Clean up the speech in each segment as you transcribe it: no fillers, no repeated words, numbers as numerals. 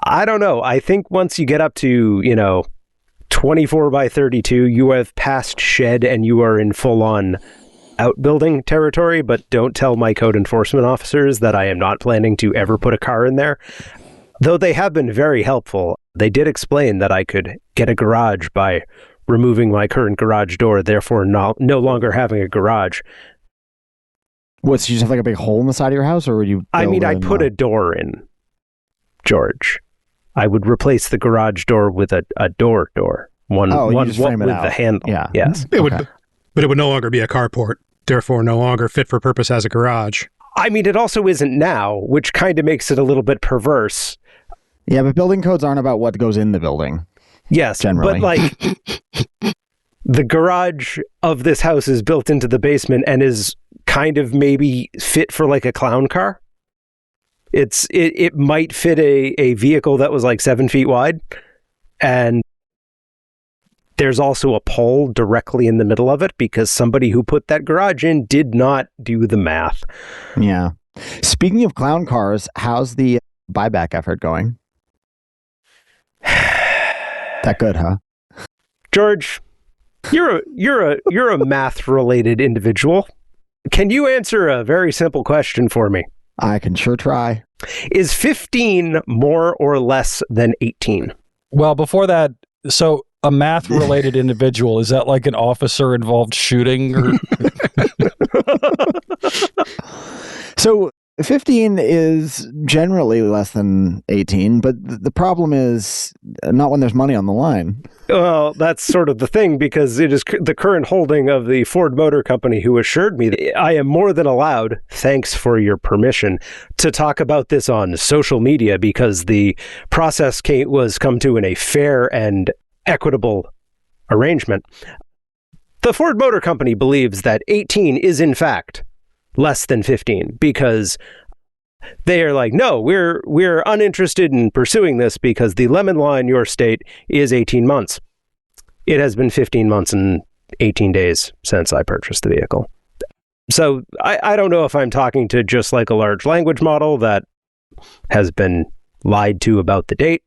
I don't know. I think once you get up to, 24 by 32, you have passed shed and you are in full-on outbuilding territory, but don't tell my code enforcement officers that I am not planning to ever put a car in there. Though they have been very helpful. They did explain that I could get a garage by removing my current garage door, therefore no longer having a garage. What, so you just have like a big hole in the side of your house, or would you... I put a door in, George. I would replace the garage door with a door. One with the handle. Yeah. Yes. But it would no longer be a carport, therefore no longer fit for purpose as a garage. I mean, it also isn't now, which kind of makes it a little bit perverse. Yeah, but building codes aren't about what goes in the building. Yes, generally. But the garage of this house is built into the basement and is kind of maybe fit for like a clown car. It might fit a vehicle that was like 7 feet wide, and there's also a pole directly in the middle of it because somebody who put that garage in did not do the math. Yeah. Speaking of clown cars, how's the buyback effort going? That good, huh? George, you're a math-related individual. Can you answer a very simple question for me? I can sure try. Is 15 more or less than 18? Well, before that, so a math-related individual, is that like an officer-involved shooting? Or... So 15 is generally less than 18, but the problem is not when there's money on the line. Well, that's sort of the thing, because it is the current holding of the Ford Motor Company who assured me that I am more than allowed, thanks for your permission, to talk about this on social media, because the process was come to in a fair and equitable arrangement. The Ford Motor Company believes that 18 is in fact less than 15, because they are like, no, we're uninterested in pursuing this because the lemon law in your state is 18 months. It has been 15 months and 18 days since I purchased the vehicle. So I don't know if I'm talking to just like a large language model that has been lied to about the date.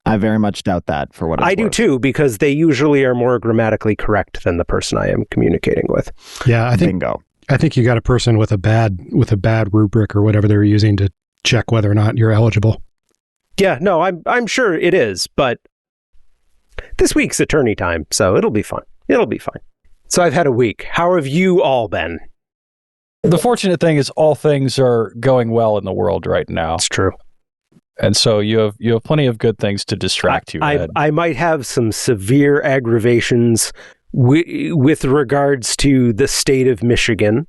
I very much doubt that, for what it's worth. I do too, because they usually are more grammatically correct than the person I am communicating with. Yeah, Bingo. I think you got a person with a bad rubric or whatever they're using to check whether or not you're eligible. Yeah, no, I'm sure it is, but this week's attorney time, so it'll be fun. It'll be fine. So I've had a week. How have you all been? The fortunate thing is all things are going well in the world right now. It's true. And so you have plenty of good things to distract you, Ed. I might have some severe aggravations with regards to the state of Michigan,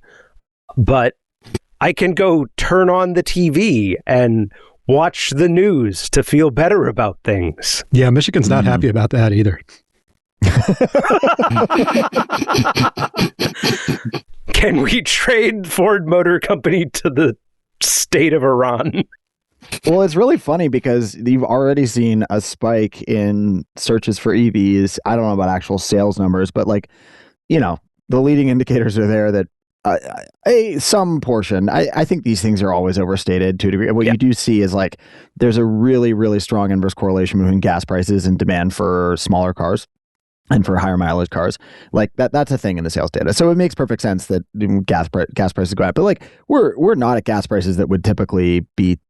but I can go turn on the TV and watch the news to feel better about things. Yeah, Michigan's not happy about that either. Can we trade Ford Motor Company to the state of Iran? Well, it's really funny because you've already seen a spike in searches for EVs. I don't know about actual sales numbers, but the leading indicators are there that some portion. I think these things are always overstated to a degree. What you do see is there's a really, really strong inverse correlation between gas prices and demand for smaller cars and for higher mileage cars. That's a thing in the sales data. So it makes perfect sense that gas prices go up. But we're not at gas prices that would typically be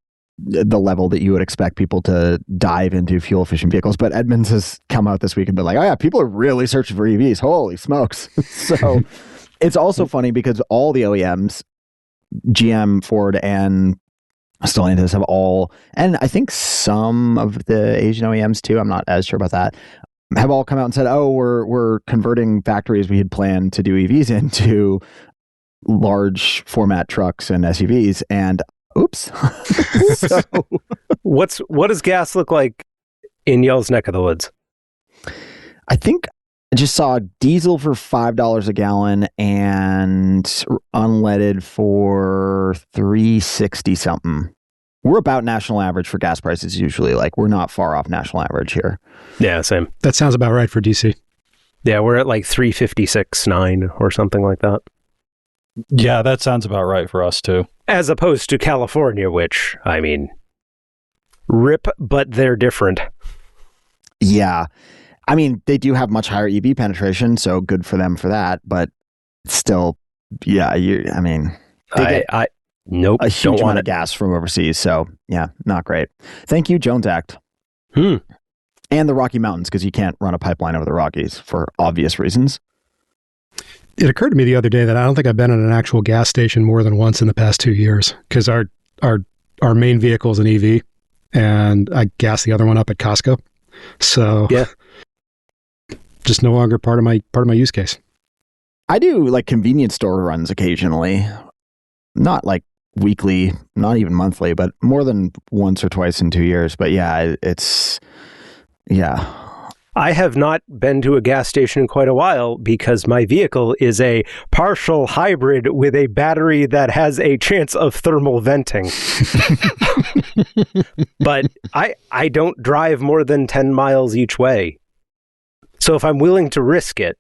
the level that you would expect people to dive into fuel efficient vehicles. But Edmunds has come out this week and been like, oh yeah, people are really searching for EVs. Holy smokes. So it's also funny because all the OEMs, GM, Ford, and Stellantis have all, and I think some of the Asian OEMs too, I'm not as sure about that, have all come out and said, oh, we're converting factories we had planned to do EVs into large format trucks and SUVs. And oops. So, what does gas look like in y'all's neck of the woods? I think I just saw diesel for $5 a gallon and unleaded for $3.60 something. We're about national average for gas prices usually. We're not far off national average here. Yeah, same. That sounds about right for DC. Yeah, we're at $3.56.9 or something like that. Yeah, that sounds about right for us too. As opposed to California, which, I mean, Rip, but they're different. Yeah. I mean, they do have much higher EV penetration, so good for them for that. But still, yeah, they get nope, a huge don't amount want of it. gas from overseas. So yeah, not great. Thank you, Jones Act. And the Rocky Mountains, because you can't run a pipeline over the Rockies for obvious reasons. It occurred to me the other day that I don't think I've been at an actual gas station more than once in the past 2 years, because our main vehicle is an EV, and I gas the other one up at Costco. So yeah, just no longer part of my use case. I do like convenience store runs occasionally, not like weekly, not even monthly, but more than once or twice in 2 years. But yeah, I have not been to a gas station in quite a while because my vehicle is a partial hybrid with a battery that has a chance of thermal venting. But I don't drive more than 10 miles each way. So if I'm willing to risk it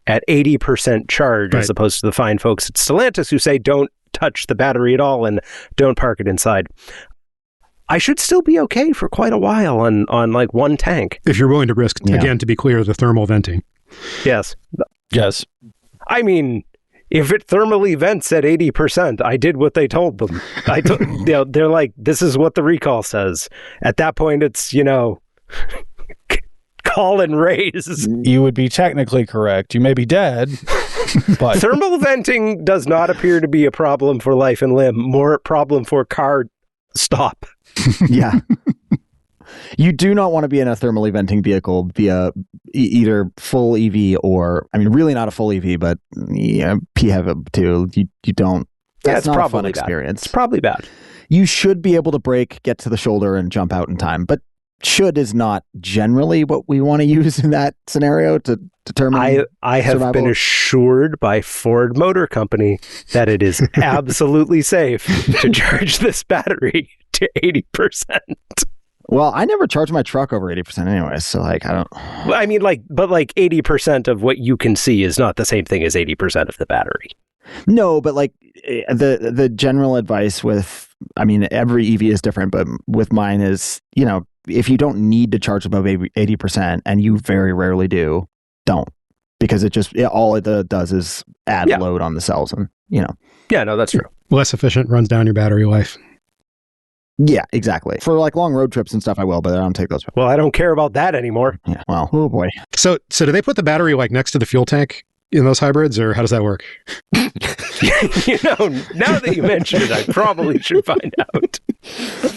at 80% charge, right, as opposed to the fine folks at Stellantis who say don't touch the battery at all and don't park it inside, I should still be okay for quite a while on like one tank. If you're willing to risk, again, to be clear, the thermal venting. Yes. Yes. I mean, if it thermally vents at 80%, I did what they told them. They're like, this is what the recall says. At that point, it's, call and raise. You would be technically correct. You may be dead, but Thermal venting does not appear to be a problem for life and limb, more a problem for car stop. Yeah. You do not want to be in a thermally venting vehicle via either full EV or, really not a full EV, but PHEV too. You don't. That's not a fun experience. It's probably bad. You should be able to brake, get to the shoulder, and jump out in time. But should is not generally what we want to use in that scenario to determine. I have survival. been assured by Ford Motor Company that it is absolutely safe to charge this battery to 80%. Well, I never charge my truck over 80% anyway, so I don't. Well, I mean, but 80% of what you can see is not the same thing as 80% of the battery. No, but the general advice with, every EV is different, but with mine is, if you don't need to charge above 80%, and you very rarely do, don't, because all it does is add load on the cells, and Yeah, no, that's true. Less efficient, runs down your battery life. Yeah, exactly. For long road trips and stuff, I will, but I don't take those. Well, I don't care about that anymore. Yeah. Well, oh boy. So do they put the battery next to the fuel tank in those hybrids, or how does that work? Now that you mention it, I probably should find out.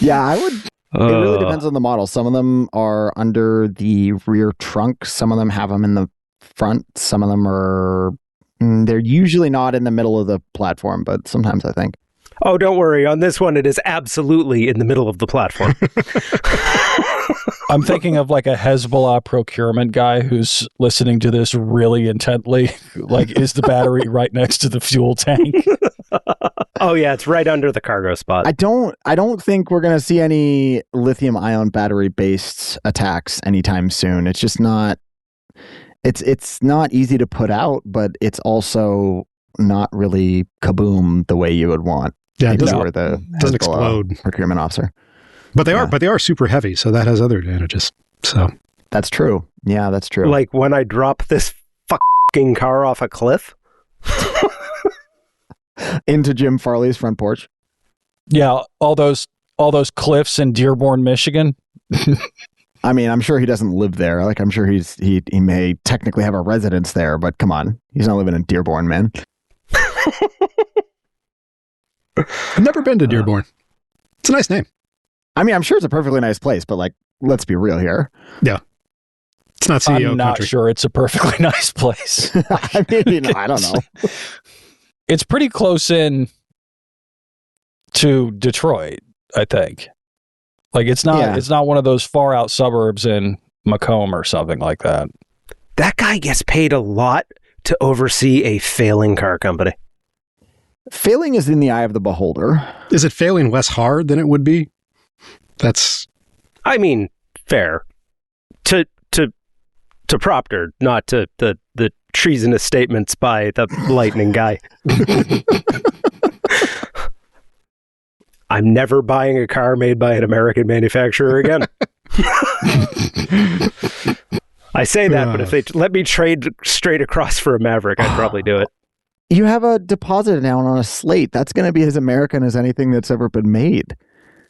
Yeah, I would. It really depends on the model. Some of them are under the rear trunk. Some of them have them in the front. Some of them are. They're usually not in the middle of the platform, but sometimes I think. Oh, don't worry. On this one, it is absolutely in the middle of the platform. I'm thinking of a Hezbollah procurement guy who's listening to this really intently. Is the battery right next to the fuel tank? Oh yeah, it's right under the cargo spot. I don't think we're going to see any lithium-ion battery-based attacks anytime soon. It's just not. It's not easy to put out, but it's also not really kaboom the way you would want. Yeah, it doesn't explode. Procurement officer. But they are super heavy, so that has other advantages. So that's true. Yeah, that's true. Like when I drop this fucking car off a cliff into Jim Farley's front porch. Yeah, all those cliffs in Dearborn, Michigan. I'm sure he doesn't live there. I'm sure he may technically have a residence there, but come on, he's not living in Dearborn, man. I've never been to Dearborn. It's a nice name. I'm sure it's a perfectly nice place, but let's be real here. Yeah. It's not CEO I'm not country. sure it's a perfectly nice place. I don't know. It's pretty close in to Detroit, I think. It's not one of those far out suburbs in Macomb or something like that. That guy gets paid a lot to oversee a failing car company. Failing is in the eye of the beholder. Is it failing less hard than it would be? That's... fair. To Propter, not to the treasonous statements by the lightning guy. I'm never buying a car made by an American manufacturer again. I say that, but if they let me trade straight across for a Maverick, I'd probably do it. You have a deposit down on a Slate. That's going to be as American as anything that's ever been made.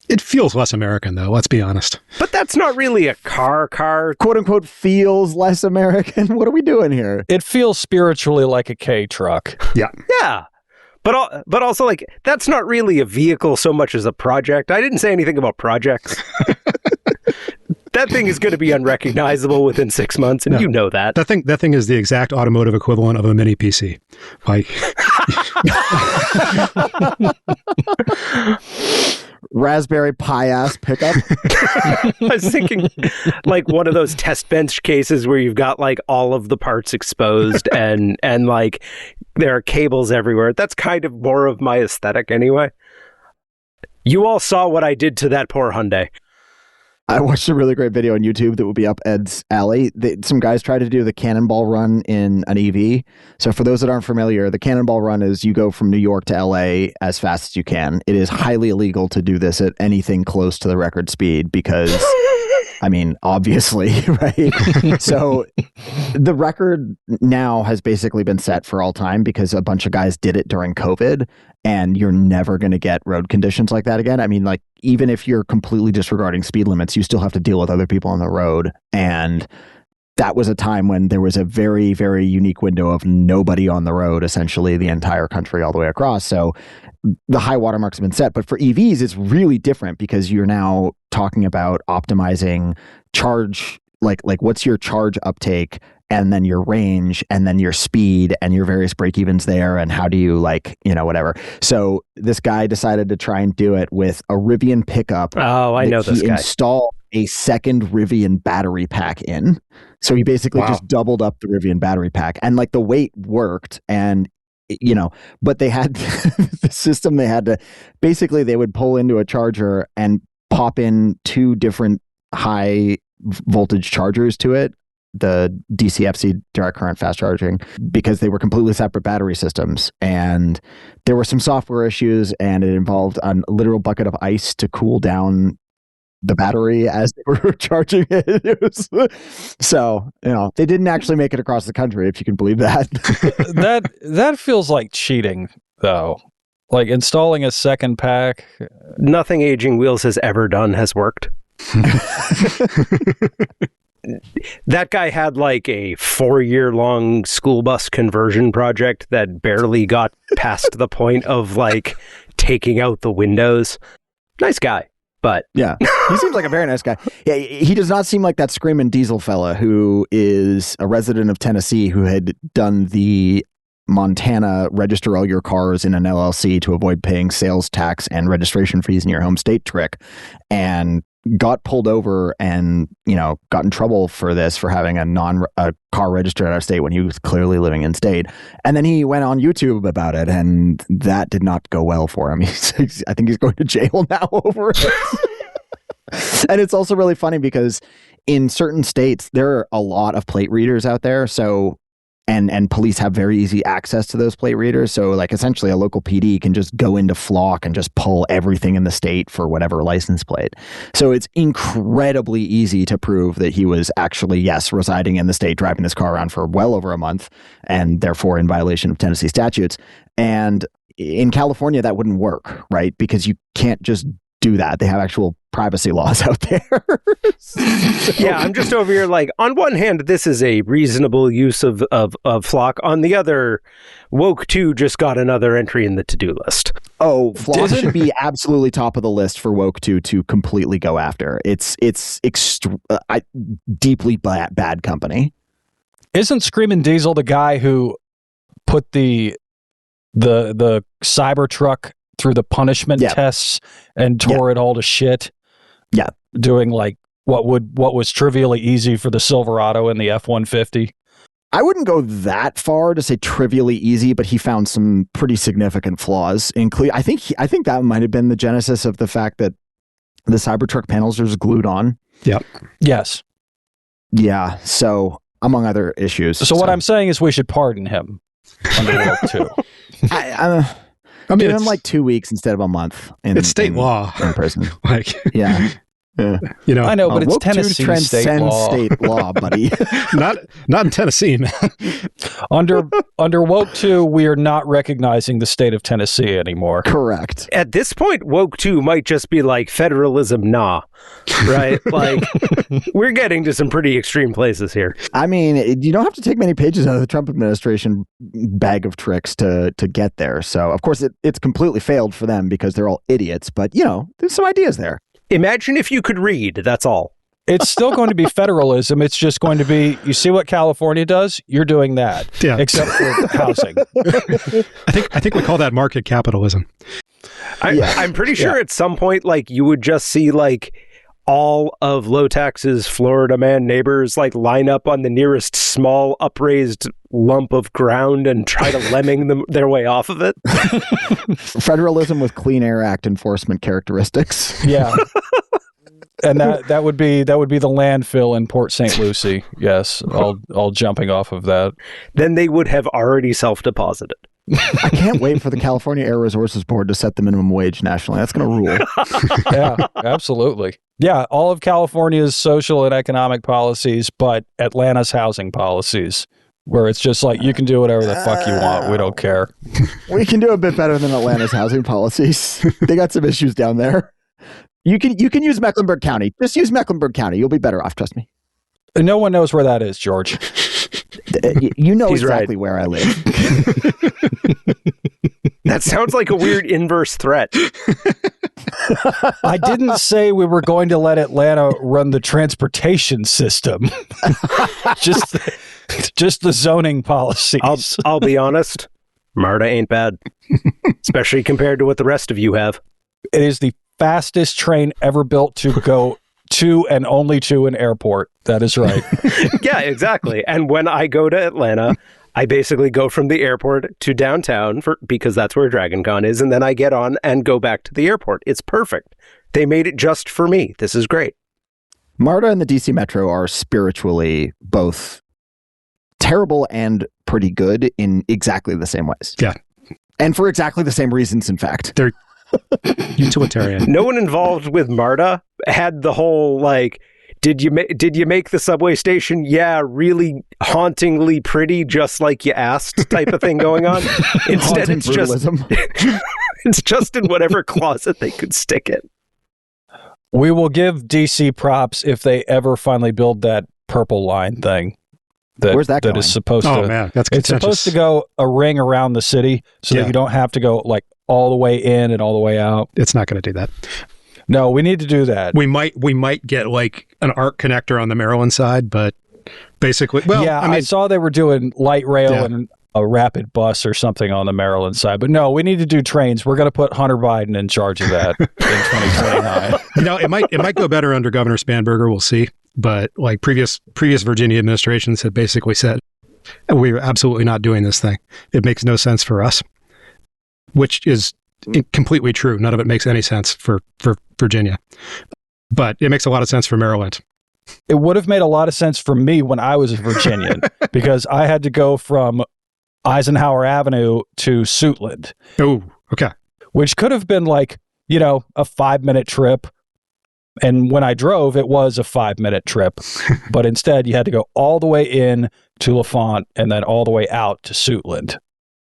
It feels less American, though. Let's be honest. But that's not really a car. Quote unquote feels less American. What are we doing here? It feels spiritually like a K truck. Yeah. Yeah. But also, like, that's not really a vehicle so much as a project. I didn't say anything about projects. That thing is going to be unrecognizable within 6 months, and you know that. That thing is the exact automotive equivalent of a mini PC. Like, Raspberry Pi ass pickup. I was thinking like one of those test bench cases where you've got like all of the parts exposed and like there are cables everywhere. That's kind of more of my aesthetic anyway. You all saw what I did to that poor Hyundai. I watched a really great video on YouTube that will be up Ed's alley. Some guys tried to do the cannonball run in an EV. So for those that aren't familiar, the cannonball run is you go from New York to LA as fast as you can. It is highly illegal to do this at anything close to the record speed because, I mean, obviously, right? So the record now has basically been set for all time because a bunch of guys did it during COVID. And you're never going to get road conditions like that again. I mean, like, even if you're completely disregarding speed limits, you still have to deal with other people on the road. And that was a time when there was a very, very unique window of nobody on the road, essentially the entire country all the way across. So the high watermarks have been set. But for EVs, it's really different because you're now talking about optimizing charge, like what's your charge uptake, and then your range, and then your speed, and your various break-evens there, and how do you, like, you know, whatever. So this guy decided to try and do it with a Rivian pickup. Oh, I know this guy. He installed a second Rivian battery pack in. So he basically just doubled up the Rivian battery pack. And, like, the weight worked, and, you know, but they had the system they had to, basically they would pull into a charger and pop in two different high voltage chargers to it, the DCFC direct current fast charging, because they were completely separate battery systems. And there were some software issues, and it involved a literal bucket of ice to cool down the battery as they were charging it. So, you know, they didn't actually make it across the country, if you can believe that. That feels like cheating, though. Like installing a second pack. Nothing Aging Wheels has ever done has worked. That guy had like a 4-year-long school bus conversion project that barely got past the point of like taking out the windows. Nice guy, but yeah, he seems like a very nice guy. Yeah, he does not seem like that screaming diesel fella who is a resident of Tennessee who had done the Montana register all your cars in an LLC to avoid paying sales tax and registration fees in your home state trick, and got pulled over and, you know, got in trouble for this, for having a car registered out of state when he was clearly living in state. And then he went on YouTube about it, and that did not go well for him. I think he's going to jail now over it. And it's also really funny because in certain states, there are a lot of plate readers out there. So, and police have very easy access to those plate readers. So, like, essentially a local PD can just go into Flock and just pull everything in the state for whatever license plate. So it's incredibly easy to prove that he was actually, yes, residing in the state, driving this car around for well over a month, and therefore in violation of Tennessee statutes. And in California, that wouldn't work, right? Because you can't just do that. They have actual privacy laws out there. Yeah, I'm just over here like, on one hand, this is a reasonable use of Flock. On the other, Woke 2 just got another entry in the to-do list. Oh, Flock should be absolutely top of the list for Woke 2 to completely go after. It's deeply bad company. Isn't Screamin' Diesel the guy who put the Cybertruck through the punishment tests and tore it all to shit? Yeah. Doing like what was trivially easy for the Silverado and the F-150. I wouldn't go that far to say trivially easy, but he found some pretty significant flaws. I think that might have been the genesis of the fact that the Cybertruck panels are just glued on. Yep. Yes. Yeah. So, among other issues. So what I'm saying is we should pardon him under Woke 2. I mean, Give him it's like 2 weeks instead of a month. it's state law. In prison. Like, Yeah. you know, I know, but it's woke Tennessee to state transcend law. state law, buddy. not in Tennessee, man. Under woke 2, we are not recognizing the state of Tennessee anymore. Correct. At this point, woke 2 might just be like federalism, nah. Right? Like, we're getting to some pretty extreme places here. I mean, you don't have to take many pages out of the Trump administration bag of tricks to get there. So, of course, it's completely failed for them because they're all idiots. But, there's some ideas there. Imagine if you could read, that's all. It's still going to be federalism. It's just going to be, you see what California does? You're doing that. Yeah. Except for housing. I think we call that market capitalism. I'm pretty sure at some point, like, you would just see, like, all of Lowtax's Florida man neighbors, like, line up on the nearest small upraised lump of ground and try to lemming their way off of it. Federalism with Clean Air Act enforcement characteristics. Yeah. And that would be the landfill in Port St. Lucie. Yes, all jumping off of that. Then they would have already self-deposited. I can't wait for the California Air Resources Board to set the minimum wage nationally. That's going to rule. Yeah, absolutely. Yeah, all of California's social and economic policies, but Atlanta's housing policies, where it's just like, you can do whatever the fuck you want. We don't care. We can do a bit better than Atlanta's housing policies. They got some issues down there. You can use Mecklenburg County. Just use Mecklenburg County. You'll be better off. Trust me. No one knows where that is, George. You know He's exactly right. where I live. That sounds like a weird inverse threat. I didn't say we were going to let Atlanta run the transportation system. just the zoning policies. I'll be honest, MARTA ain't bad, especially compared to what the rest of you have. It is the fastest train ever built to go to and only to an airport. That is right. Yeah, exactly. And when I go to Atlanta, I basically go from the airport to downtown because that's where DragonCon is, and then I get on and go back to the airport. It's perfect. They made it just for me. This is great. MARTA and the DC Metro are spiritually both terrible and pretty good in exactly the same ways. Yeah. And for exactly the same reasons, in fact. They're utilitarian. No one involved with MARTA had the whole, like, did you make the subway station? Yeah, really hauntingly pretty, just like you asked, type of thing going on. Instead, Haunting brutalism. it's just in whatever closet they could stick it. We will give DC props if they ever finally build that purple line thing. Where's that going? That is supposed Oh to. man, that's It's supposed to go a ring around the city so that you don't have to go like all the way in and all the way out. It's not going to do that. No, we need to do that. We might get like an arc connector on the Maryland side, but basically, well, yeah, I mean, I saw they were doing light rail Yeah. and a rapid bus or something on the Maryland side. But no, we need to do trains. We're going to put Hunter Biden in charge of that in 2029. it might go better under Governor Spanberger. We'll see. But like previous Virginia administrations had basically said, we're absolutely not doing this thing. It makes no sense for us, which is completely true. None of it makes any sense for Virginia, but it makes a lot of sense for Maryland. It would have made a lot of sense for me when I was a Virginian because I had to go from Eisenhower Avenue to Suitland. Oh, okay. Which could have been like, a 5-minute trip. And when I drove, it was a 5-minute trip. But instead, you had to go all the way in to L'Enfant and then all the way out to Suitland.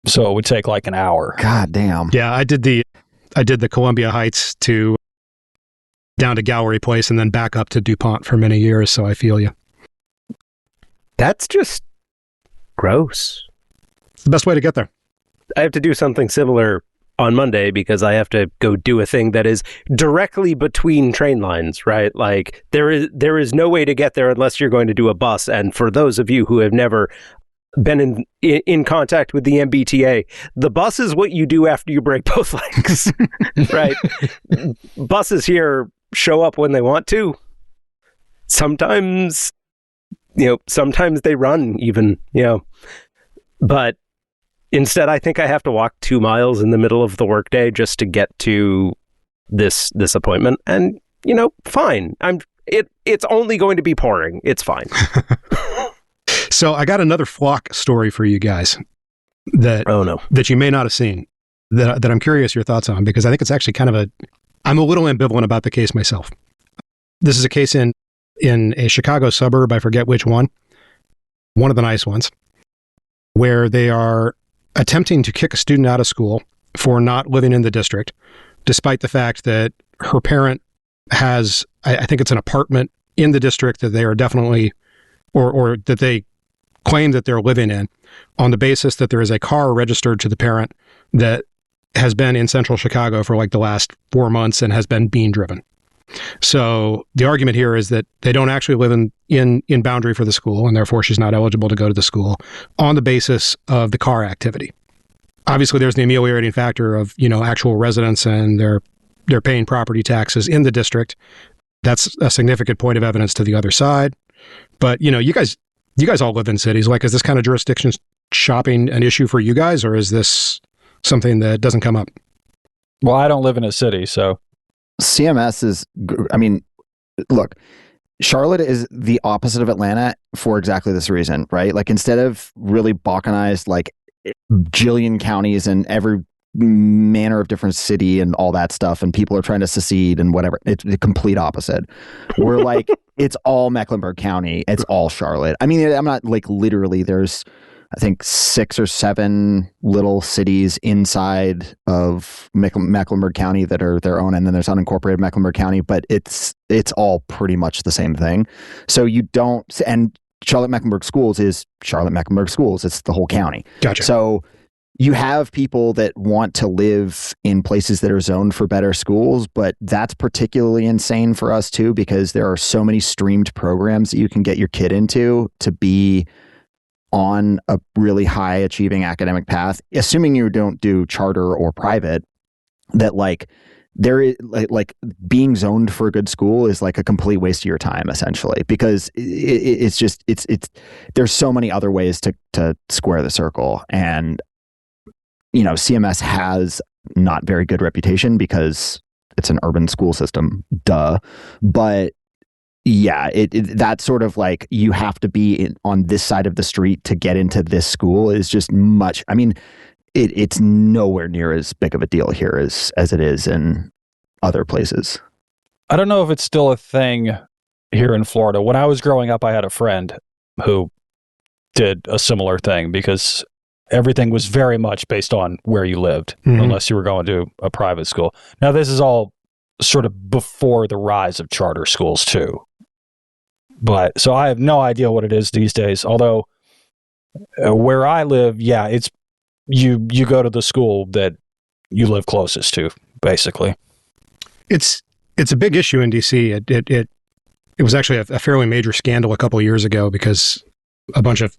So it would take like an hour. God damn. Yeah, I did the Columbia Heights to down to Gallery Place and then back up to DuPont for many years. So I feel you. That's just gross. It's the best way to get there. I have to do something similar on Monday because I have to go do a thing that is directly between train lines, right? Like there is no way to get there unless you're going to do a bus. And for those of you who have never been in contact with the MBTA, the bus is what you do after you break both legs, right? Buses here show up when they want to. Sometimes they run even, but instead, I think I have to walk 2 miles in the middle of the workday just to get to this appointment. And, fine. It's only going to be pouring. It's fine. So I got another flock story for you guys that Oh no. that you may not have seen. that I'm curious your thoughts on, because I think it's actually I'm a little ambivalent about the case myself. This is a case in a Chicago suburb, I forget which one of the nice ones, where they are attempting to kick a student out of school for not living in the district, despite the fact that her parent has, I think it's an apartment in the district that they are definitely, or that they claim that they're living in, on the basis that there is a car registered to the parent that has been in central Chicago for like the last 4 months and has been being driven. So the argument here is that they don't actually live in boundary for the school, and therefore she's not eligible to go to the school on the basis of the car activity. Obviously, there's the ameliorating factor of, actual residents and they're paying property taxes in the district. That's a significant point of evidence to the other side. But, you guys all live in cities. Like, is this kind of jurisdiction shopping an issue for you guys, or is this something that doesn't come up? Well, I don't live in a city, so. CMS is, look, Charlotte is the opposite of Atlanta for exactly this reason, right? Like, instead of really balkanized, like jillion counties and every manner of different city and all that stuff, and people are trying to secede and whatever, it's the complete opposite. We're like, it's all Mecklenburg County. It's all Charlotte. I mean, I'm not like literally, there's, I think 6 or 7 little cities inside of Mecklenburg County that are their own, and then there's unincorporated Mecklenburg County, but it's all pretty much the same thing. So you don't, and Charlotte Mecklenburg Schools is Charlotte Mecklenburg Schools. It's the whole county. Gotcha. So you have people that want to live in places that are zoned for better schools, but that's particularly insane for us too, because there are so many streamed programs that you can get your kid into to be on a really high achieving academic path, assuming you don't do charter or private, that like there is like being zoned for a good school is like a complete waste of your time, essentially, because it's just there's so many other ways to square the circle. And CMS has not very good reputation because it's an urban school system, but yeah, that's sort of like, you have to be on this side of the street to get into this school is just much. I mean, it's nowhere near as big of a deal here as it is in other places. I don't know if it's still a thing here in Florida. When I was growing up, I had a friend who did a similar thing because everything was very much based on where you lived, unless you were going to a private school. Now, this is all sort of before the rise of charter schools too. But so I have no idea what it is these days. Although where I live, yeah, it's you go to the school that you live closest to, basically. It's a big issue in DC. It was actually a fairly major scandal a couple of years ago because a bunch of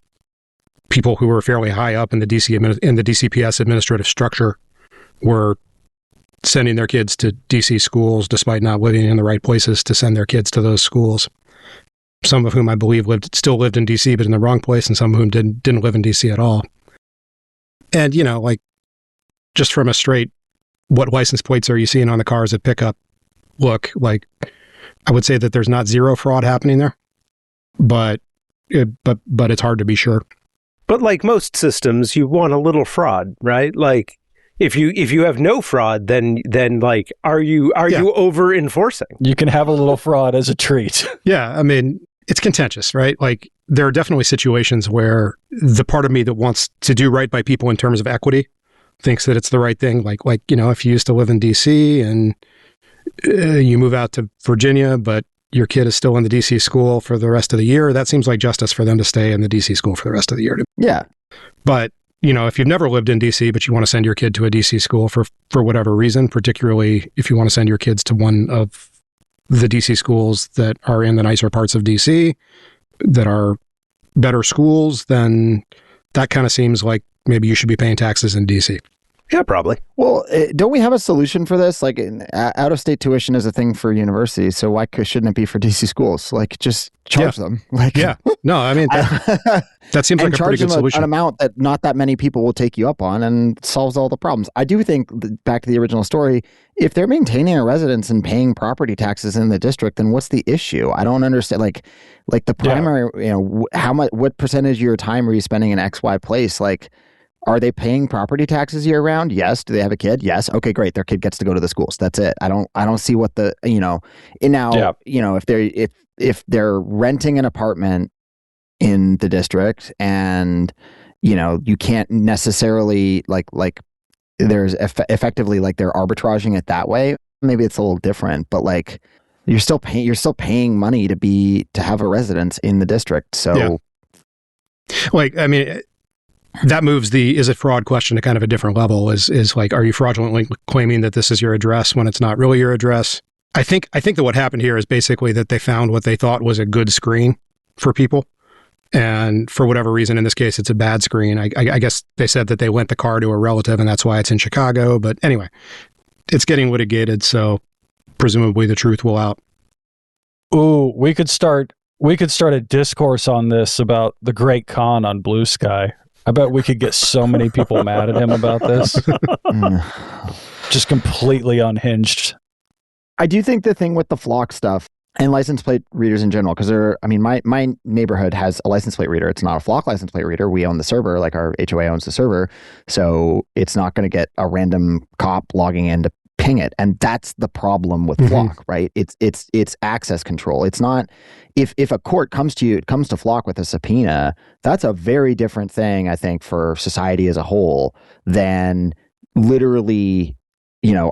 people who were fairly high up in the DCPS administrative structure were sending their kids to DC schools despite not living in the right places to send their kids to those schools. Some of whom I believe still lived in DC, but in the wrong place, and some of whom didn't live in DC at all. And, like, just from a straight, what license plates are you seeing on the cars at pickup look, like, I would say that there's not zero fraud happening there, but it's hard to be sure. But like most systems, you want a little fraud, right? Like, if you have no fraud, then like, are you over enforcing? You can have a little fraud as a treat. Yeah, I mean, it's contentious, right? Like, there are definitely situations where the part of me that wants to do right by people in terms of equity thinks that it's the right thing. Like if you used to live in DC and you move out to Virginia, but your kid is still in the DC school for the rest of the year, that seems like justice for them to stay in the DC school for the rest of the year. Yeah. But if you've never lived in DC, but you want to send your kid to a DC school for whatever reason, particularly if you want to send your kids to one of the DC schools that are in the nicer parts of DC, that are better schools, then that kind of seems like maybe you should be paying taxes in DC. Yeah, probably. Well, don't we have a solution for this? Like, out-of-state tuition is a thing for universities, so why shouldn't it be for DC schools? Like, just charge them. Like, yeah. No, I mean, that seems like a pretty good solution. An amount that not that many people will take you up on and solves all the problems. I do think, back to the original story, if they're maintaining a residence and paying property taxes in the district, then what's the issue? I don't understand. Like the primary, what percentage of your time are you spending in XY place? Like, Are they paying property taxes year round? Yes. Do they have a kid? Yes. Okay, great. Their kid gets to go to the schools. That's it. I don't see what the, and now, if they're renting an apartment in the district and, you can't necessarily like there's effectively like they're arbitraging it that way. Maybe it's a little different, but like you're still paying money to have a residence in the district. So like, I mean, that moves the is it fraud question to kind of a different level. Is like, are you fraudulently claiming that this is your address when it's not really your address? I think that what happened here is basically that they found what they thought was a good screen for people. And for whatever reason, in this case, it's a bad screen. I guess they said that they lent the car to a relative and that's why it's in Chicago. But anyway, it's getting litigated. So presumably the truth will out. Ooh, we could start a discourse on this about the Great Khan on Blue Sky. I bet we could get so many people mad at him about this. Just completely unhinged. I do think the thing with the flock stuff and license plate readers in general, because my neighborhood has a license plate reader. It's not a flock license plate reader. We own the server, like our HOA owns the server. So it's not going to get a random cop logging in to ping it. And that's the problem with flock, right? It's access control. It's not, if a court comes to flock with a subpoena, that's a very different thing, I think, for society as a whole than literally,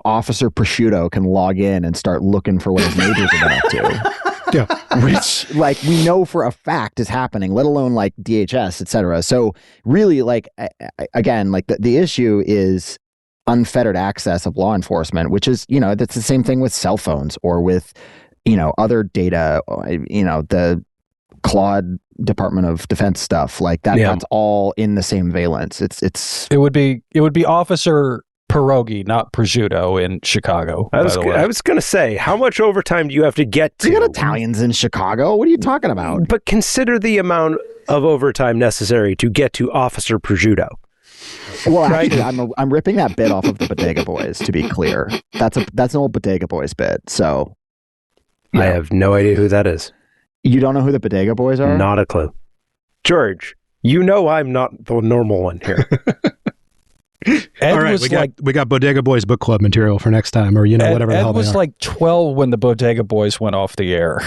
Officer Prosciutto can log in and start looking for what his neighbors are up to. Yeah. Which, like, we know for a fact is happening, let alone like DHS, et cetera. So really, like, again, like the issue is unfettered access of law enforcement, which is, that's the same thing with cell phones or with, other data, the Claude Department of Defense stuff like that. Yeah. That's all in the same valence. It would be Officer Pierogi, not prosciutto in Chicago. I was going to say, how much overtime do you have to get to? You got Italians in Chicago. What are you talking about? But consider the amount of overtime necessary to get to Officer Prosciutto. Well, actually, I'm ripping that bit off of the Bodega Boys. To be clear, that's an old Bodega Boys bit. So, I have no idea who that is. You don't know who the Bodega Boys are? Not a clue. George, I'm not the normal one here. All right, we got Bodega Boys book club material for next time, or whatever the hell they are. Ed was like 12 when the Bodega Boys went off the air.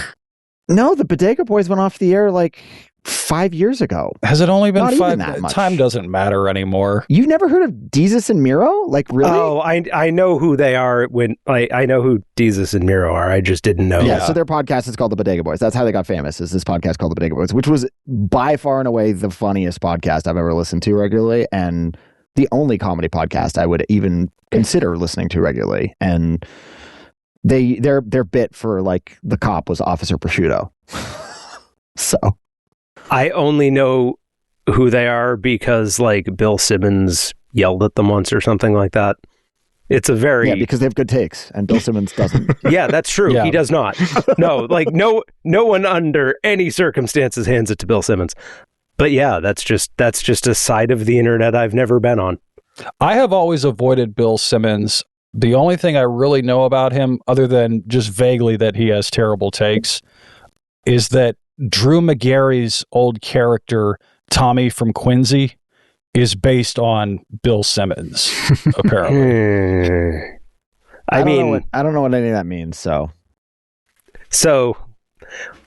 No, the Bodega Boys went off the air like 5 years ago. Has it only been 5? Time doesn't matter anymore. You've never heard of Deezus and Miro? Like, really? Oh, I know who they are. When I know who Deezus and Miro are. I just didn't know. Yeah, so their podcast is called the Bodega Boys. That's how they got famous, is this podcast called the Bodega Boys, which was by far and away the funniest podcast I've ever listened to regularly, and the only comedy podcast I would even consider listening to regularly. And their bit for like the cop was Officer Prosciutto. So I only know who they are because like Bill Simmons yelled at them once or something like that. It's because they have good takes and Bill Simmons doesn't. Yeah, that's true. Yeah. He does not. No, like no one under any circumstances hands it to Bill Simmons. But yeah, that's just a side of the internet I've never been on. I have always avoided Bill Simmons. The only thing I really know about him, other than just vaguely that he has terrible takes, is that Drew McGarry's old character, Tommy from Quincy, is based on Bill Simmons, apparently. I don't know what any of that means, so. So,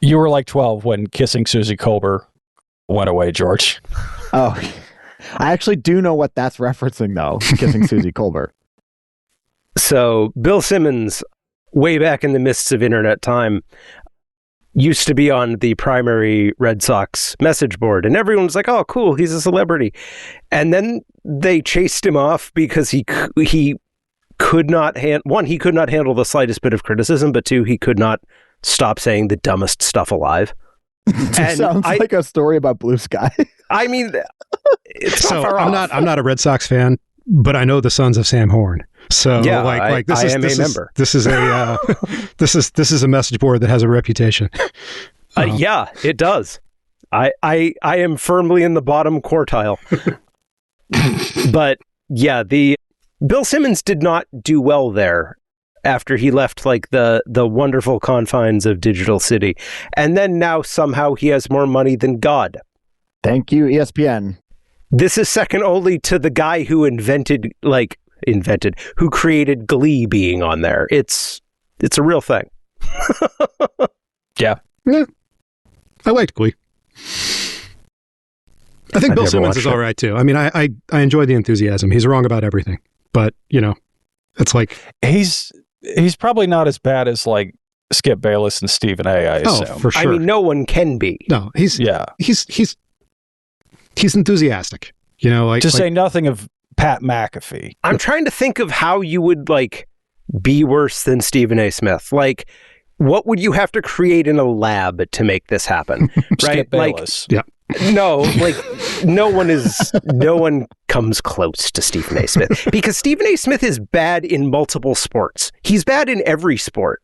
you were like 12 when Kissing Susie Colbert went away, George. Oh, I actually do know what that's referencing, though. Kissing Susie Colbert. So, Bill Simmons, way back in the mists of internet time, used to be on the primary Red Sox message board, and everyone was like, "Oh, cool, he's a celebrity." And then they chased him off because he could not he could not handle the slightest bit of criticism, but two, he could not stop saying the dumbest stuff alive. It sounds like a story about Blue Sky. I mean, it's so I'm not a Red Sox fan, but I know the Sons of Sam Horn. So yeah, this is a message board that has a reputation. Yeah, it does. I am firmly in the bottom quartile. But yeah, the Bill Simmons did not do well there after he left like the wonderful confines of Digital City. And then now somehow he has more money than God. Thank you, ESPN. This is second only to the guy who who created Glee being on there. It's a real thing. Yeah. I liked Glee. I think I've Bill never Simmons is watched all right too. I mean, I enjoy the enthusiasm. He's wrong about everything, but it's like He's probably not as bad as like Skip Bayless and Stephen A. I assume. for sure. I mean, no one can be. No, he's enthusiastic. To say nothing of Pat McAfee. I'm trying to think of how you would be worse than Stephen A. Smith. What would you have to create in a lab to make this happen? Right? Skip Bayless. Yeah. No, no one comes close to Stephen A. Smith because Stephen A. Smith is bad in multiple sports. He's bad in every sport.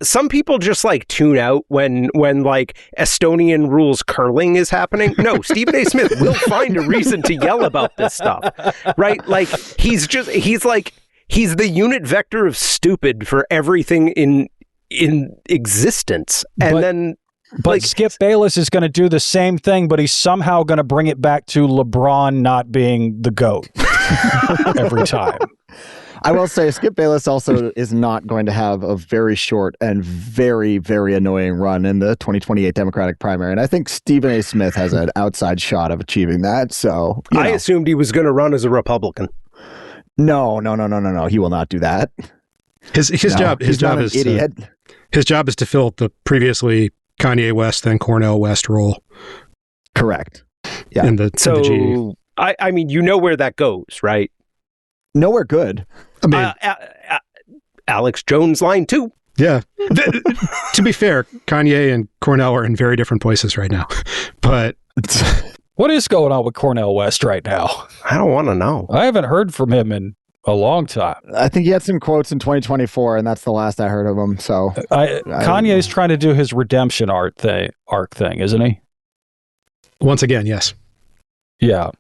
Some people just tune out when Estonian rules curling is happening. No, Stephen A. Smith will find a reason to yell about this stuff, right? He's the unit vector of stupid for everything in existence, But Skip Bayless is going to do the same thing, but he's somehow going to bring it back to LeBron not being the GOAT every time. I will say Skip Bayless also is not going to have a very short and very, very annoying run in the 2028 Democratic primary. And I think Stephen A. Smith has an outside shot of achieving that. So I assumed he was going to run as a Republican. No. He will not do that. His job is idiot. His job is to fill the previously Kanye West, then Cornel West role. Correct. Yeah. In the G. I mean, where that goes, right? Nowhere good. I mean, Alex Jones line 2. Yeah. To be fair, Kanye and Cornel are in very different places right now. But what is going on with Cornel West right now? I don't want to know. I haven't heard from him in a long time. I think he had some quotes in 2024, and that's the last I heard of him. So Kanye's trying to do his redemption arc thing, isn't he? Once again, yes. Yeah.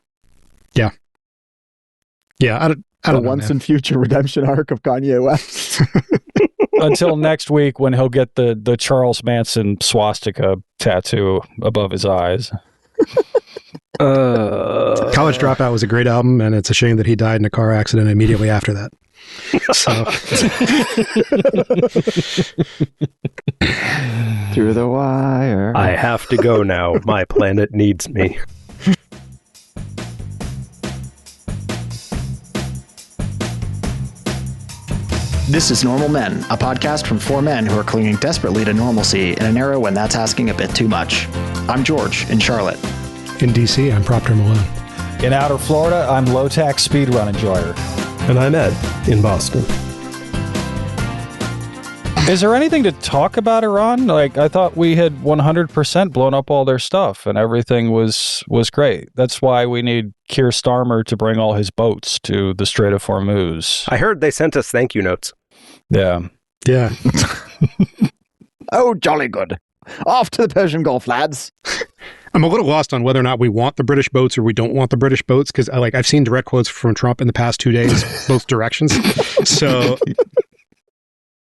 I don't know, once man. and future redemption arc of Kanye West. Until next week when he'll get the Charles Manson swastika tattoo above his eyes. College Dropout was a great album, and it's a shame that he died in a car accident immediately after that. So Through the wire. I have to go now. My planet needs me. This is Normal Men, a podcast from 4 men who are clinging desperately to normalcy in an era when that's asking a bit too much. I'm George in Charlotte. in DC, I'm Propter Malone. In outer Florida, I'm Lowtax speedrun enjoyer. And I'm Ed in Boston. Is there anything to talk about Iran? I thought we had 100% blown up all their stuff and everything was great. That's why we need Keir Starmer to bring all his boats to the Strait of Hormuz. I heard they sent us thank you notes. Yeah. Yeah. Oh, jolly good. Off to the Persian Gulf, lads. I'm a little lost on whether or not we want the British boats or we don't want the British boats, because I've seen direct quotes from Trump in the past 2 days, both directions. So,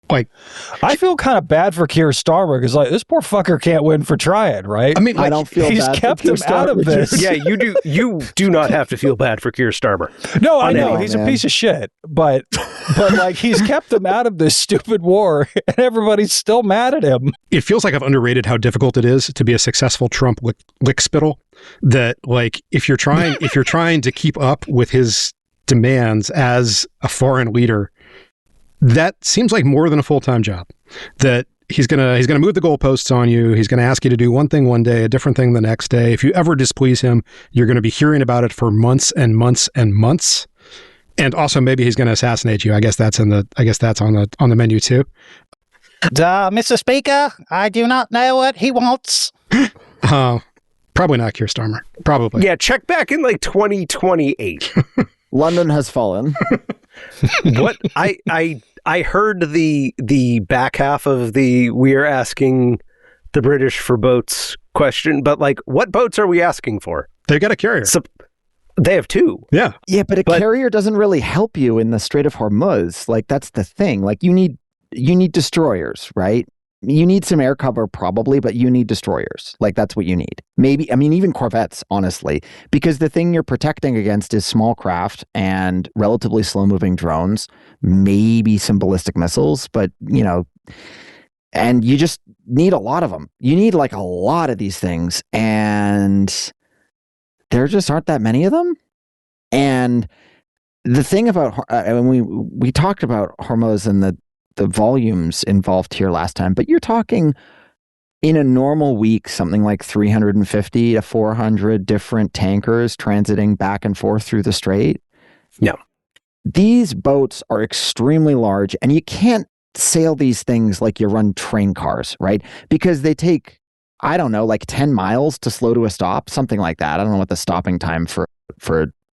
I feel kind of bad for Keir Starmer because this poor fucker can't win for trying, right? I mean, I don't feel he's bad kept for Keir him out of Starmer. this. Yeah, you do not have to feel bad for Keir Starmer. No, I know know, he's man. a piece of shit, but he's kept them out of this stupid war, and everybody's still mad at him. it feels like I've underrated how difficult it is to be a successful Trump lickspittle. That if you're trying to keep up with his demands as a foreign leader, that seems like more than a full-time job. That he's gonna move the goalposts on you. He's gonna ask you to do one thing one day, a different thing the next day. If you ever displease him, you're gonna be hearing about it for months and months and months. And also, maybe he's gonna assassinate you. I guess that's on the menu too. Mr. Speaker, I do not know what he wants. Probably not Keir Starmer. Probably. Yeah, check back in 2028. London has fallen. What I heard the back half of the we're asking the British for boats question, but what boats are we asking for? They've got a carrier. So, they have 2. Yeah. Yeah, but a carrier doesn't really help you in the Strait of Hormuz. That's the thing. You need destroyers, right? you need some air cover probably, but you need destroyers. Like that's what you need. Maybe, I mean, even corvettes, honestly, because the thing you're protecting against is small craft and relatively slow moving drones, maybe some ballistic missiles, but and you just need a lot of them. You need like a lot of these things, and there just aren't that many of them. And the thing about, we talked about Hormuz and the volumes involved here last time, but you're talking in a normal week, something like 350 to 400 different tankers transiting back and forth through the strait. Yeah. These boats are extremely large, and you can't sail these things like you run train cars, right? Because they take, I don't know, like 10 miles to slow to a stop, something like that. I don't know what the stopping time for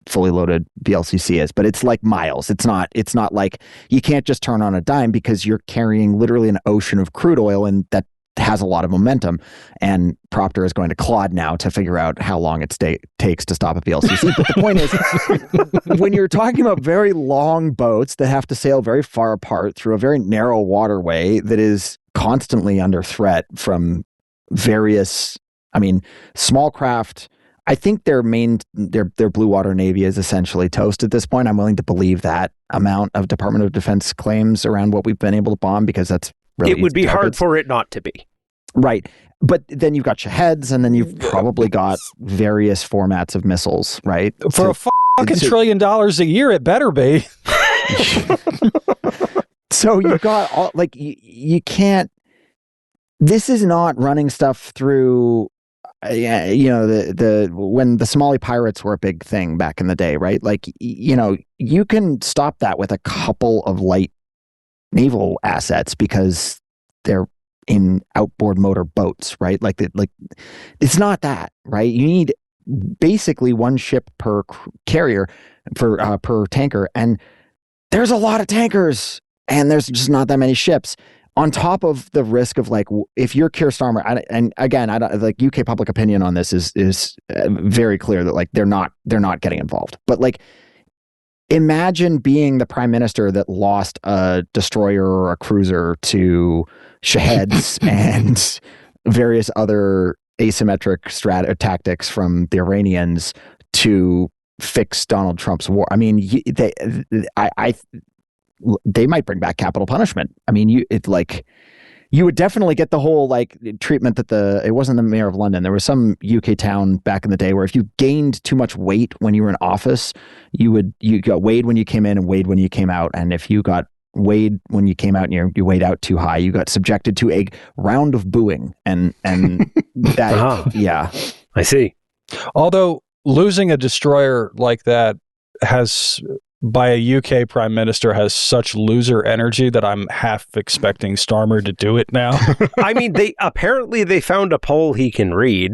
fully loaded VLCC is, but it's like miles. It's not like you can't just turn on a dime because you're carrying literally an ocean of crude oil, and that has a lot of momentum. And Propter is going to Claude now to figure out how long it takes to stop a VLCC. But the point is, when you're talking about very long boats that have to sail very far apart through a very narrow waterway that is constantly under threat from various, small craft. I think their blue water navy is essentially toast at this point. I'm willing to believe that amount of Department of Defense claims around what we've been able to bomb, because that's really, it would be hard for it not to be. Right. But then you've got Shaheds, and then you've probably got various formats of missiles, right? For a fucking $1 trillion a year, it better be. So you've got all, like, you can't, this is not running stuff through, when the Somali pirates were a big thing back in the day, right? Like, you can stop that with a couple of light naval assets because they're in outboard motor boats, right? Like it's not that, right? You need basically one ship per carrier per tanker, and there's a lot of tankers, and there's just not that many ships. On top of the risk of, like, if you're Keir Starmer, and again, I don't, like, UK public opinion on this is very clear that, like, they're not getting involved. But, like, imagine being the prime minister that lost a destroyer or a cruiser to Shaheds and various other asymmetric tactics from the Iranians to fix Donald Trump's war. I mean, they might bring back capital punishment. I mean, you would definitely get the whole, like, treatment that it wasn't the mayor of London. There was some UK town back in the day where if you gained too much weight when you were in office, you got weighed when you came in and weighed when you came out. And if you got weighed when you came out and you weighed out too high, you got subjected to a round of booing. And that, yeah. I see. Although losing a destroyer like that by a UK prime minister has such loser energy that I'm half expecting Starmer to do it now. I mean, they found a poll he can read.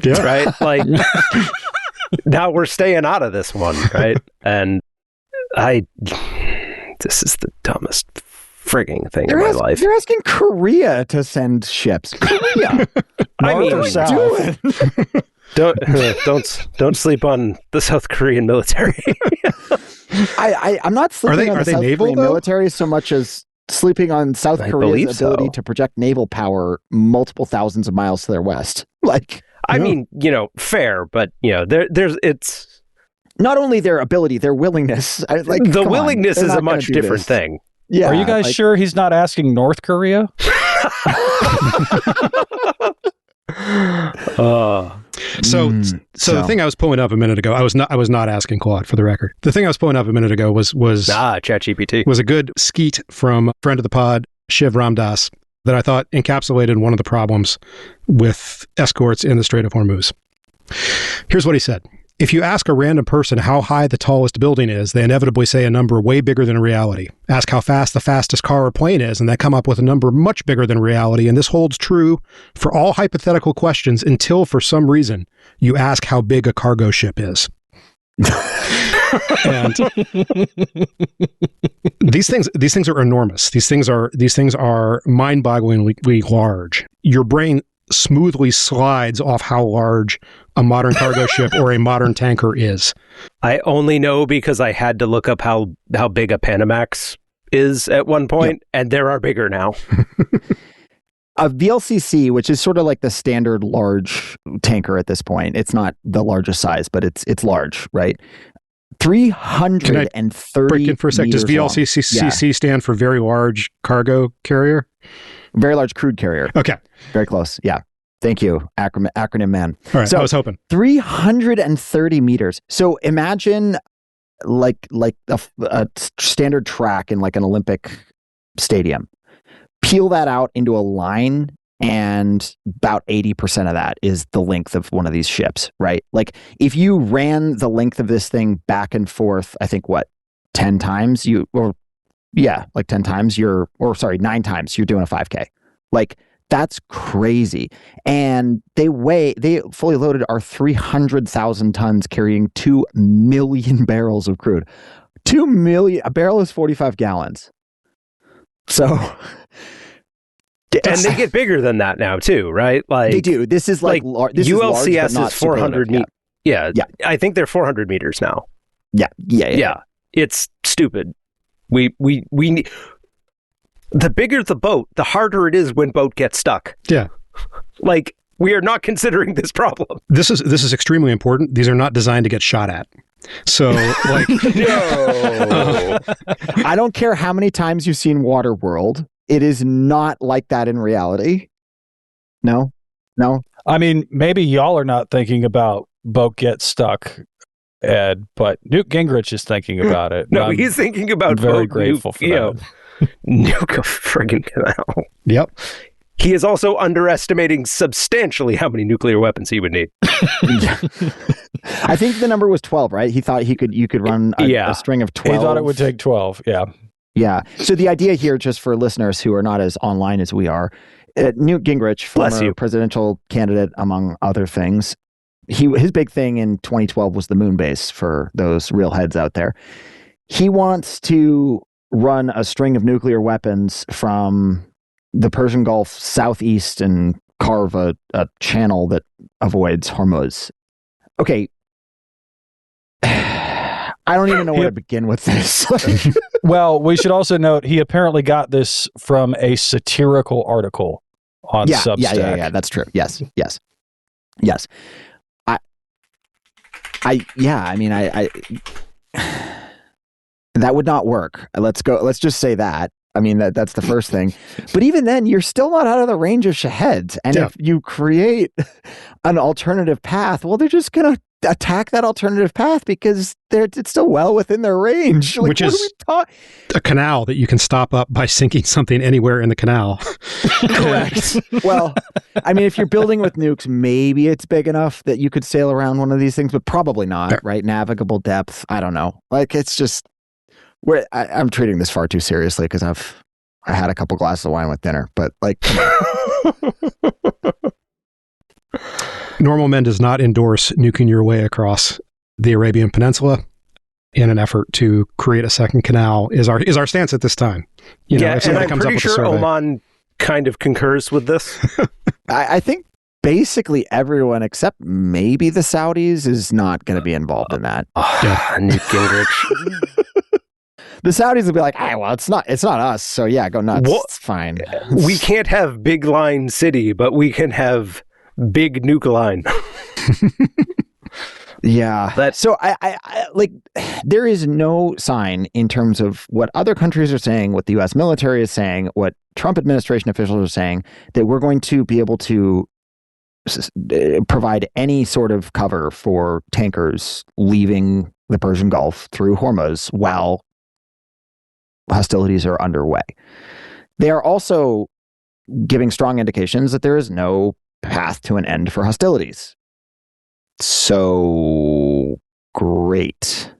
Yeah. Right? Like, now we're staying out of this one, right? And this is the dumbest frigging thing in my life. You're asking Korea to send ships. Korea. I mean, don't sleep on the South Korean military. I'm not sleeping on the South naval, Korean military so much as sleeping on South Korea's ability to project naval power multiple thousands of miles to their west. Like, I mean, fair, but it's not only their ability, their willingness. The willingness is a much different thing. Yeah. Are you guys sure he's not asking North Korea? So the thing I was pulling up a minute ago, I was not asking Claude, for the record. The thing I was pulling up a minute ago was ChatGPT was a good skeet from friend of the pod, Shiv Ramdas, that I thought encapsulated one of the problems with escorts in the Strait of Hormuz. Here's what he said. If you ask a random person how high the tallest building is, they inevitably say a number way bigger than reality. Ask how fast the fastest car or plane is, and they come up with a number much bigger than reality. And this holds true for all hypothetical questions until, for some reason, you ask how big a cargo ship is. And these things are enormous. These things are mind-bogglingly large. Your brain smoothly slides off how large a modern cargo ship or a modern tanker is. I only know because I had to look up how big a Panamax is at one point, and there are bigger now. A VLCC, which is sort of like the standard large tanker at this point. It's not the largest size, but it's large, right? 330 break in for a sec. Does VLCC stand for Very Large Cargo Carrier? Very Large Crude Carrier. Okay. Very close. Yeah. Thank you, acronym man. All right, so I was hoping. 330 meters. So imagine like a standard track in like an Olympic stadium. Peel that out into a line, and about 80% of that is the length of one of these ships, right? Like if you ran the length of this thing back and forth, I think 10 times 10 times 9 times you're doing a 5K. Like that's crazy. And they fully loaded are 300,000 tons carrying 2 million barrels of crude. 2 million, a barrel is 45 gallons. So, and they get bigger than that now too, right? Like they do. This is like this ULCS is 400 meters. Yeah, I think they're 400 meters now. Yeah. It's stupid. We need. The bigger the boat, the harder it is when boat gets stuck. Yeah. Like we are not considering this problem. This is extremely important. These are not designed to get shot at. So, like, no. I don't care how many times you've seen Waterworld. It is not like that in reality. No. I mean, maybe y'all are not thinking about boat get stuck, Ed, but Newt Gingrich is thinking about it. No, he's thinking about I'm very grateful for that. Nuke a friggin' canal. Yep. He is also underestimating substantially how many nuclear weapons he would need. I think the number was 12, right? He thought you could run a string of 12. He thought it would take 12, yeah. Yeah. So the idea here, just for listeners who are not as online as we are, Newt Gingrich, former presidential candidate, among other things, his big thing in 2012 was the moon base for those real heads out there. He wants to run a string of nuclear weapons from the Persian Gulf southeast and carve a channel that avoids Hormuz. Okay. I don't even know where to begin with this. Well, we should also note he apparently got this from a satirical article on Substack. Yeah, that's true. Yes. I that would not work. Let's just say that. I mean, that's the first thing. But even then, you're still not out of the range of Shaheeds. And if you create an alternative path, well, they're just going to attack that alternative path because it's still well within their range. Like, which is a canal that you can stop up by sinking something anywhere in the canal. Correct. Well, I mean, if you're building with nukes, maybe it's big enough that you could sail around one of these things, but probably not, right? Navigable depth. I don't know. Like, it's just... I'm treating this far too seriously because I had a couple glasses of wine with dinner, but like, Normal Men does not endorse nuking your way across the Arabian Peninsula in an effort to create a second canal. Is our stance at this time? And I'm pretty sure Oman kind of concurs with this. I think basically everyone except maybe the Saudis is not going to be involved in that. Newt Gingrich. The Saudis will be like, well, it's not us. So yeah, go nuts. Well, it's fine. We can't have Big Line City, but we can have Big Nuke Line. Yeah. So I like, there is no sign in terms of what other countries are saying, what the U.S. military is saying, what Trump administration officials are saying, that we're going to be able to provide any sort of cover for tankers leaving the Persian Gulf through Hormuz while hostilities are underway. They are also giving strong indications that there is no path to an end for hostilities. So great.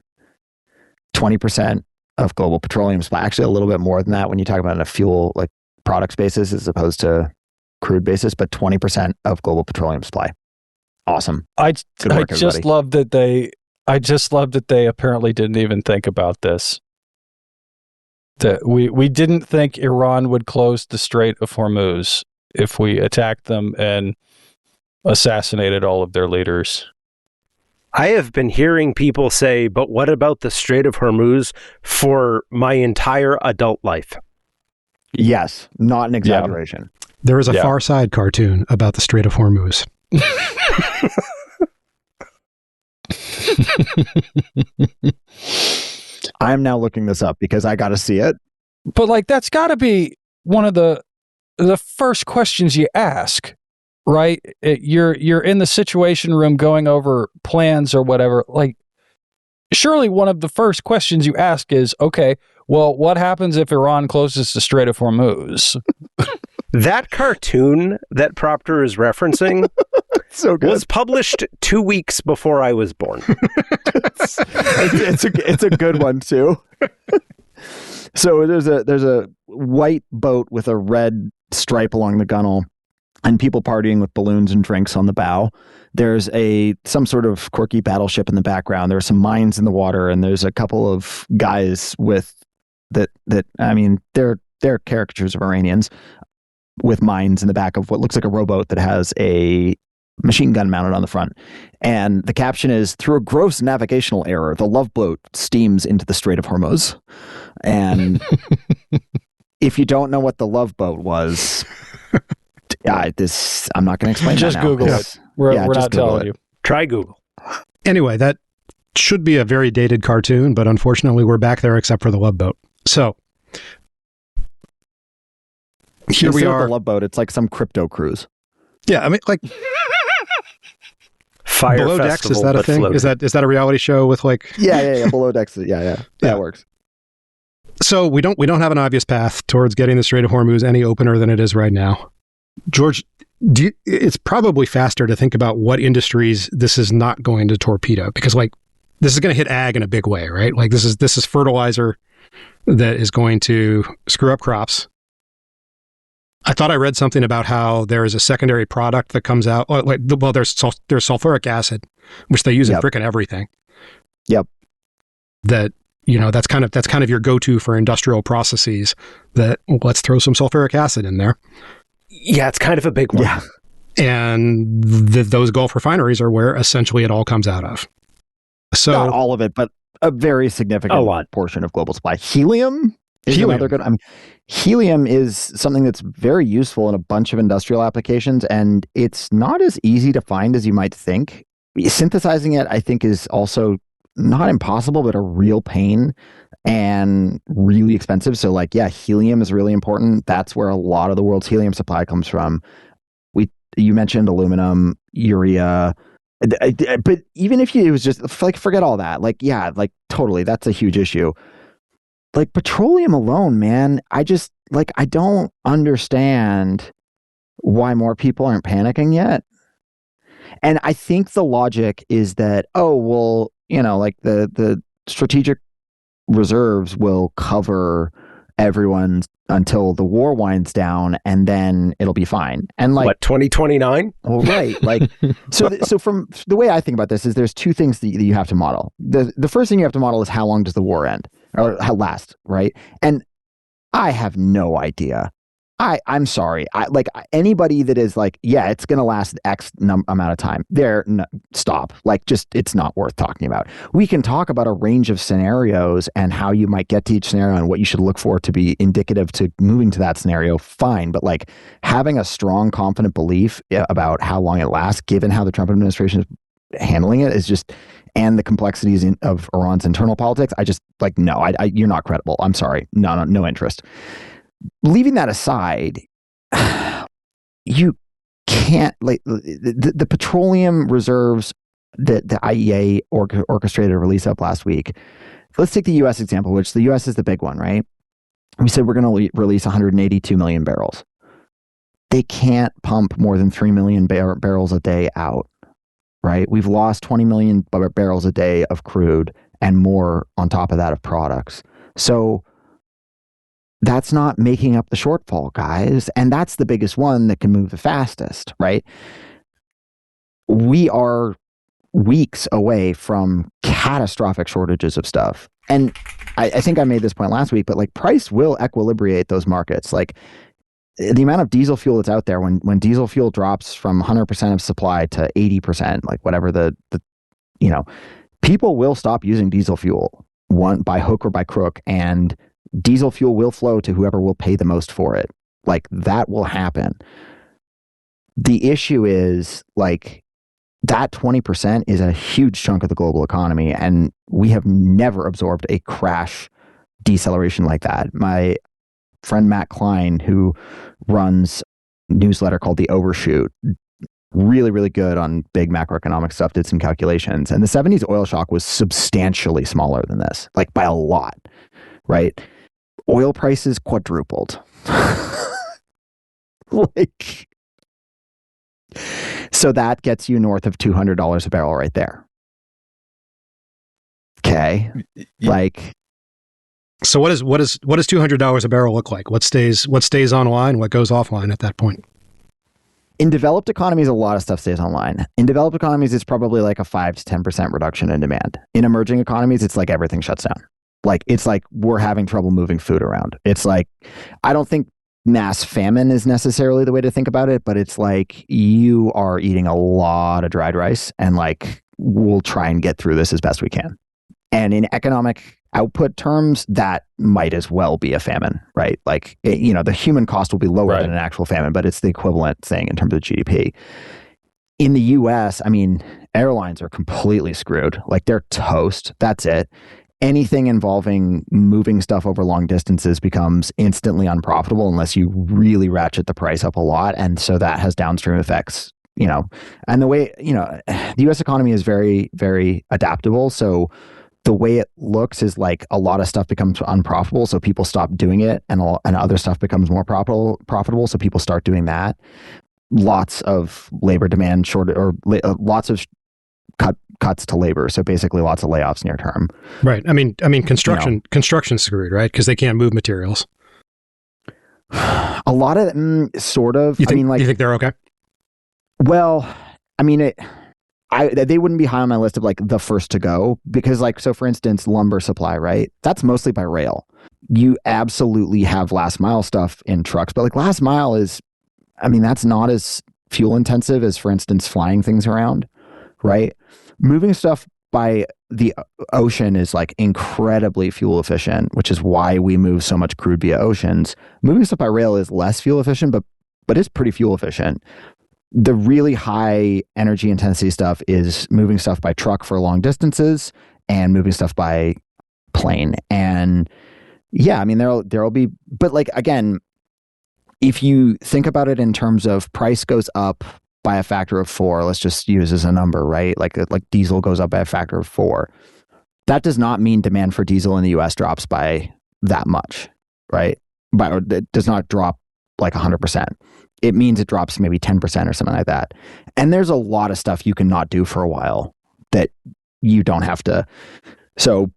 20% of global petroleum supply, actually a little bit more than that when you talk about it on a fuel like products basis as opposed to crude basis, but 20% of global petroleum supply. Awesome. I just love that they apparently didn't even think about this. That we didn't think Iran would close the Strait of Hormuz if we attacked them and assassinated all of their leaders. I have been hearing people say, but what about the Strait of Hormuz for my entire adult life? Yes, not an exaggeration. There is a Far Side cartoon about the Strait of Hormuz. I'm now looking this up because I got to see it. But like, that's got to be one of the first questions you ask, right? You're in the Situation Room going over plans or whatever. Like, surely one of the first questions you ask is, okay, well, what happens if Iran closes the Strait of Hormuz? That cartoon that Propter is referencing so good. was published 2 weeks before I was born. it's a good one too. So there's a white boat with a red stripe along the gunnel, and people partying with balloons and drinks on the bow. There's some sort of quirky battleship in the background. There are some mines in the water, and there's a couple of guys with that. I mean, they're caricatures of Iranians with mines in the back of what looks like a rowboat that has a machine gun mounted on the front. And the caption is, "Through a gross navigational error, the Love Boat steams into the Strait of Hormuz." And if you don't know what the Love Boat was, I'm not going to explain. Just Google it. We're not telling you. Try Google. Anyway, that should be a very dated cartoon, but unfortunately we're back there except for the Love Boat. So here we are. The Love Boat, it's like some crypto cruise. Yeah, I mean, like Fire Below Festival, Decks, is that a thing? Floating. Is that a reality show with like? Yeah. Below Decks, yeah. That works. So we don't have an obvious path towards getting the Strait of Hormuz any opener than it is right now. George, it's probably faster to think about what industries this is not going to torpedo, because like this is going to hit ag in a big way, right? Like this is fertilizer that is going to screw up crops. I thought I read something about how there is a secondary product that comes out. Well, there's sulfuric acid, which they use in frickin' everything. Yep. That, that's kind of your go-to for industrial processes. That let's throw some sulfuric acid in there. Yeah, it's kind of a big one. Yeah. And those Gulf refineries are where essentially it all comes out of. So not all of it, but a very significant portion of global supply. Helium is another good. Helium is something that's very useful in a bunch of industrial applications, and it's not as easy to find as you might think. Synthesizing it, I think, is also not impossible, but a real pain and really expensive. So helium is really important. That's where a lot of the world's helium supply comes from. You mentioned aluminum, urea, but even if it was just forget all that. Totally, that's a huge issue. Like petroleum alone, man, I don't understand why more people aren't panicking yet. And I think the logic is that, the strategic reserves will cover everyone until the war winds down, and then it'll be fine. And 2029? Well, right. So from the way I think about this is there's two things that you have to model. The first thing you have to model is how long does the war end or how last, right? And I have no idea. I'm sorry. Anybody that is it's going to last X amount of time. Stop. It's not worth talking about. We can talk about a range of scenarios and how you might get to each scenario and what you should look for to be indicative to moving to that scenario. Fine. But having a strong, confident belief about how long it lasts, given how the Trump administration is handling it, is just, and the complexities of Iran's internal politics, I just no, you're not credible. I'm sorry. No interest. Leaving that aside, you can't the petroleum reserves that the IEA orchestrated a release of last week. Let's take the U.S. example, which the U.S. is the big one, right? We said we're going to release 182 million barrels. They can't pump more than 3 million barrels a day out, right? We've lost 20 million barrels a day of crude and more on top of that of products. So that's not making up the shortfall, guys. And that's the biggest one that can move the fastest, right? We are weeks away from catastrophic shortages of stuff. And I think I made this point last week, but price will equilibrate those markets. The amount of diesel fuel that's out there, when diesel fuel drops from 100% of supply to 80%, whatever people will stop using diesel fuel, by hook or by crook, and diesel fuel will flow to whoever will pay the most for it. Like, that will happen. The issue is, like, that 20% is a huge chunk of the global economy, and we have never absorbed a crash deceleration like that. My friend Matt Klein, who runs a newsletter called The Overshoot, really, really good on big macroeconomic stuff, did some calculations. And the 70s oil shock was substantially smaller than this, like by a lot, right? Oil prices quadrupled. Like, so that gets you north of $200 a barrel right there. Okay. Like, so what does $200 a barrel look like? What stays online? What goes offline at that point? in developed economies, a lot of stuff stays online. In developed economies, it's probably like a 5 to 10% reduction in demand. In emerging economies, it's like everything shuts down. Like, it's like we're having trouble moving food around. It's like, I don't think mass famine is necessarily the way to think about it, but it's like you are eating a lot of dried rice and like, we'll try and get through this as best we can. And in economic output terms, that might as well be a famine, right? Like, you know, the human cost will be lower than an actual famine, but it's the equivalent thing in terms of GDP. In the US, I mean, airlines are completely screwed. Like, they're toast. That's it. Anything involving moving stuff over long distances becomes instantly unprofitable unless you really ratchet the price up a lot. And so that has downstream effects, you know. And the way, you know, the US economy is very, very adaptable. So the way it looks is like a lot of stuff becomes unprofitable, so people stop doing it, and other stuff becomes more profitable, so people start doing that. Lots of labor demand lots of cuts to labor, so basically lots of layoffs near term. Right. I mean, construction's screwed, right? Because they can't move materials. A lot of sort of. You think they're okay? Well, I mean, they wouldn't be high on my list of like the first to go, because like, so for instance, lumber supply, right? That's mostly by rail. You absolutely have last mile stuff in trucks, but like last mile is, I mean, that's not as fuel intensive as, for instance, flying things around, right? Moving stuff by the ocean is like incredibly fuel efficient, which is why we move so much crude via oceans. Moving stuff by rail is less fuel efficient, but it's pretty fuel efficient. The really high energy intensity stuff is moving stuff by truck for long distances and moving stuff by plane. And yeah, I mean, there'll be, but like, again, if you think about it in terms of price goes up by a factor of 4, let's just use as a number, right? Like diesel goes up by a factor of 4. That does not mean demand for diesel in the US drops by that much, right? Or it does not drop like 100%. It means it drops maybe 10% or something like that. And there's a lot of stuff you can not do for a while that you don't have to. So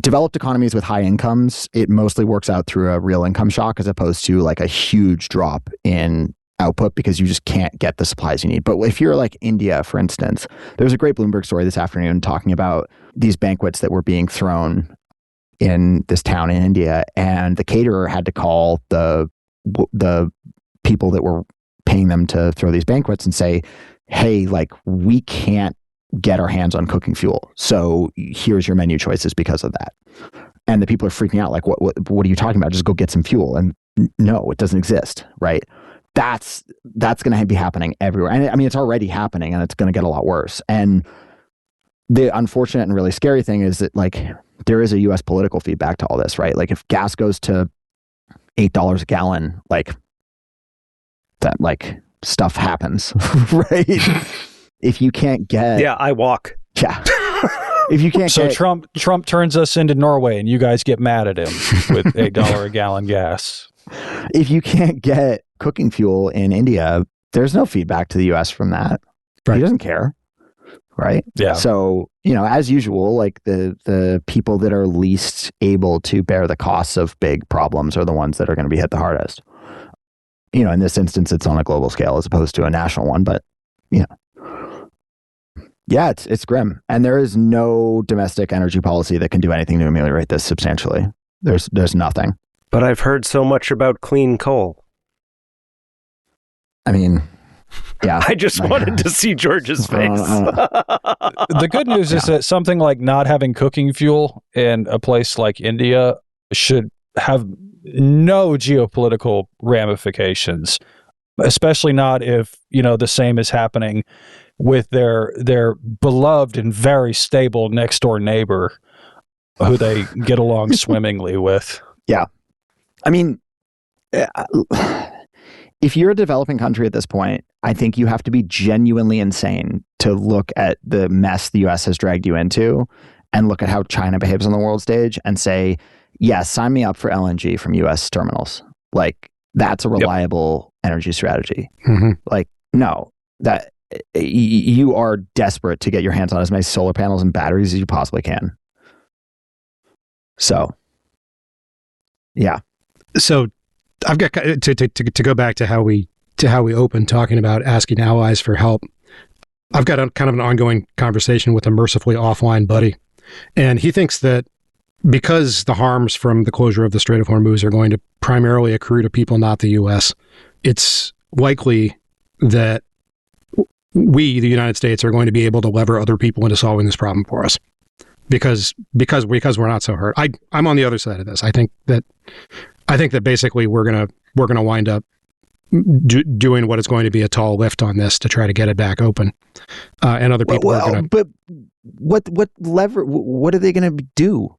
developed economies with high incomes, it mostly works out through a real income shock as opposed to like a huge drop in output because you just can't get the supplies you need. But if you're like India, for instance, there's a great Bloomberg story this afternoon talking about these banquets that were being thrown in this town in India, and the caterer had to call the people that were paying them to throw these banquets and say, hey, like, we can't get our hands on cooking fuel, so here's your menu choices because of that. And the people are freaking out, like, what are you talking about? Just go get some fuel. And no, it doesn't exist, right? That's going to be happening everywhere. And I mean, it's already happening, and it's going to get a lot worse. And the unfortunate and really scary thing is that, like, there is a US political feedback to all this, right? Like, if gas goes to $8 a gallon, like, that, like, stuff happens, right? If you can't get... Yeah, I walk. Yeah. If you can't so get... Trump turns us into Norway, and you guys get mad at him with $8 a gallon gas. If you can't get cooking fuel in India, there's no feedback to the US from that. Right. He doesn't care, right? Yeah. So, you know, as usual, like the people that are least able to bear the costs of big problems are the ones that are going to be hit the hardest. You know, in this instance, it's on a global scale as opposed to a national one, but, you know, yeah, it's grim. And there is no domestic energy policy that can do anything to ameliorate this substantially. There's nothing. But I've heard so much about clean coal. I mean, yeah. I just wanted to see George's face. The good news is that something like not having cooking fuel in a place like India should have no geopolitical ramifications, especially not if, the same is happening with their beloved and very stable next door neighbor who they get along swimmingly with. Yeah. I mean, if you're a developing country at this point, I think you have to be genuinely insane to look at the mess the US has dragged you into and look at how China behaves on the world stage and say, yes, sign me up for LNG from US terminals. Like, that's a reliable energy strategy. Mm-hmm. Like, no, that you are desperate to get your hands on as many solar panels and batteries as you possibly can. So, yeah. So I've got to go back to how we opened talking about asking allies for help. I've got kind of an ongoing conversation with a mercifully offline buddy, and he thinks that because the harms from the closure of the Strait of Hormuz are going to primarily accrue to people not the U.S., it's likely that we, the United States, are going to be able to lever other people into solving this problem for us because we're not so hurt. I'm on the other side of this. I think that basically we're gonna wind up doing what is going to be a tall lift on this to try to get it back open, and other people are going to. But what are they going to do?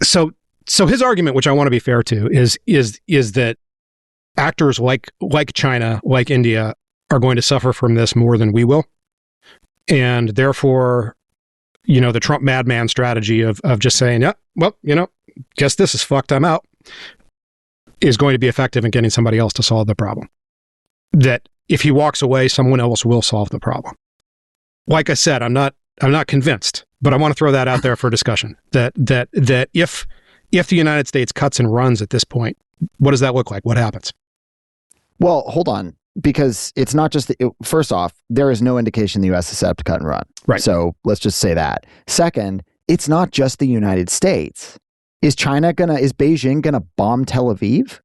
So his argument, which I want to be fair to, is that actors like China, like India, are going to suffer from this more than we will, and therefore, the Trump madman strategy of just saying, yeah, well, guess this is fucked, I'm out, is going to be effective in getting somebody else to solve the problem. That if he walks away, someone else will solve the problem. Like I said, I'm not convinced, but I want to throw that out there for discussion. That if the United States cuts and runs at this point, what does that look like? What happens? Well, hold on, because it's not just first off, there is no indication the U.S. is set up to cut and run. Right. So let's just say that. Second, it's not just the United States. Is Beijing gonna bomb Tel Aviv?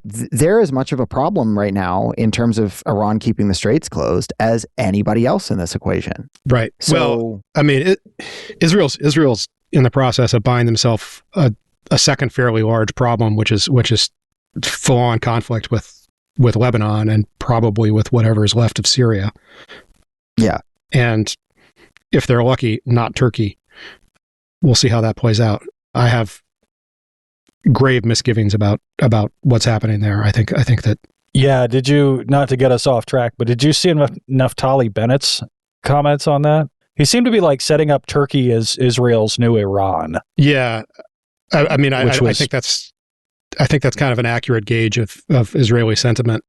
They're as much of a problem right now in terms of Iran keeping the straits closed as anybody else in this equation. Right. So, well, I mean, Israel's in the process of buying themselves a second fairly large problem, which is full on conflict with Lebanon and probably with whatever is left of Syria. Yeah. And if they're lucky, not Turkey. We'll see how that plays out. I have grave misgivings about what's happening there. I think that. Yeah. Did you, not to get us off track, but did you see Naftali Bennett's comments on that? He seemed to be setting up Turkey as Israel's new Iran. Yeah. I mean, I think that's kind of an accurate gauge of Israeli sentiment.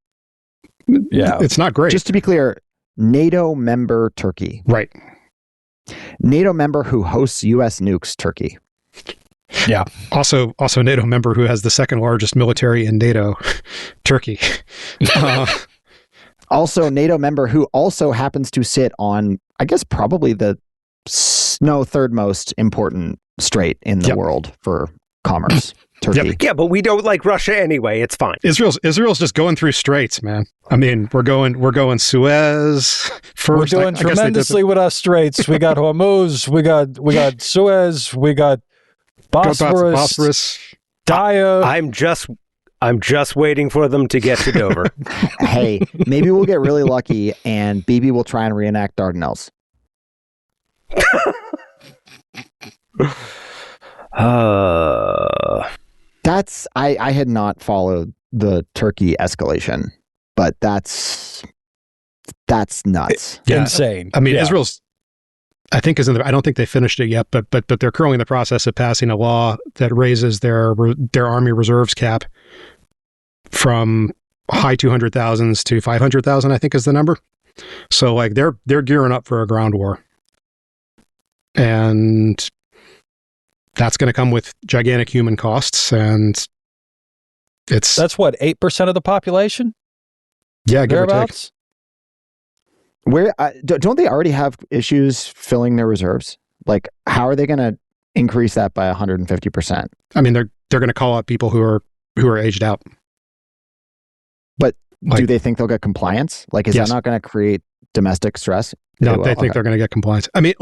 Yeah. It's not great. Just to be clear, NATO member Turkey. Right. NATO member who hosts U.S. nukes Turkey. Yeah. Also NATO member who has the second largest military in NATO, Turkey. Also NATO member who also happens to sit on, I guess, probably the third most important strait in the world for commerce. Turkey. Yep. Yeah, but we don't like Russia anyway. It's fine. Israel's just going through straits, man. I mean, we're going Suez first. We're doing tremendously with our straits. We got Hormuz, we got Suez, we got Bosphorus. Daya. I'm just waiting for them to get to Dover. Hey, maybe we'll get really lucky and Bibi will try and reenact Dardanelles. I had not followed the Turkey escalation, but that's nuts. Yeah. Insane. I mean, Israel's, I think I don't think they finished it yet, but they're currently in the process of passing a law that raises their army reserves cap from high 200,000s to 500,000, I think is the number. So they're gearing up for a ground war. And that's going to come with gigantic human costs, and that's what, 8% of the population? Yeah, give or take. Where don't they already have issues filling their reserves? Like, how are they going to increase that by 150%? I mean, they're going to call out people who are aged out. But do they think they'll get compliance? Like, is that not going to create domestic stress? No, they think they're going to get compliance. I mean,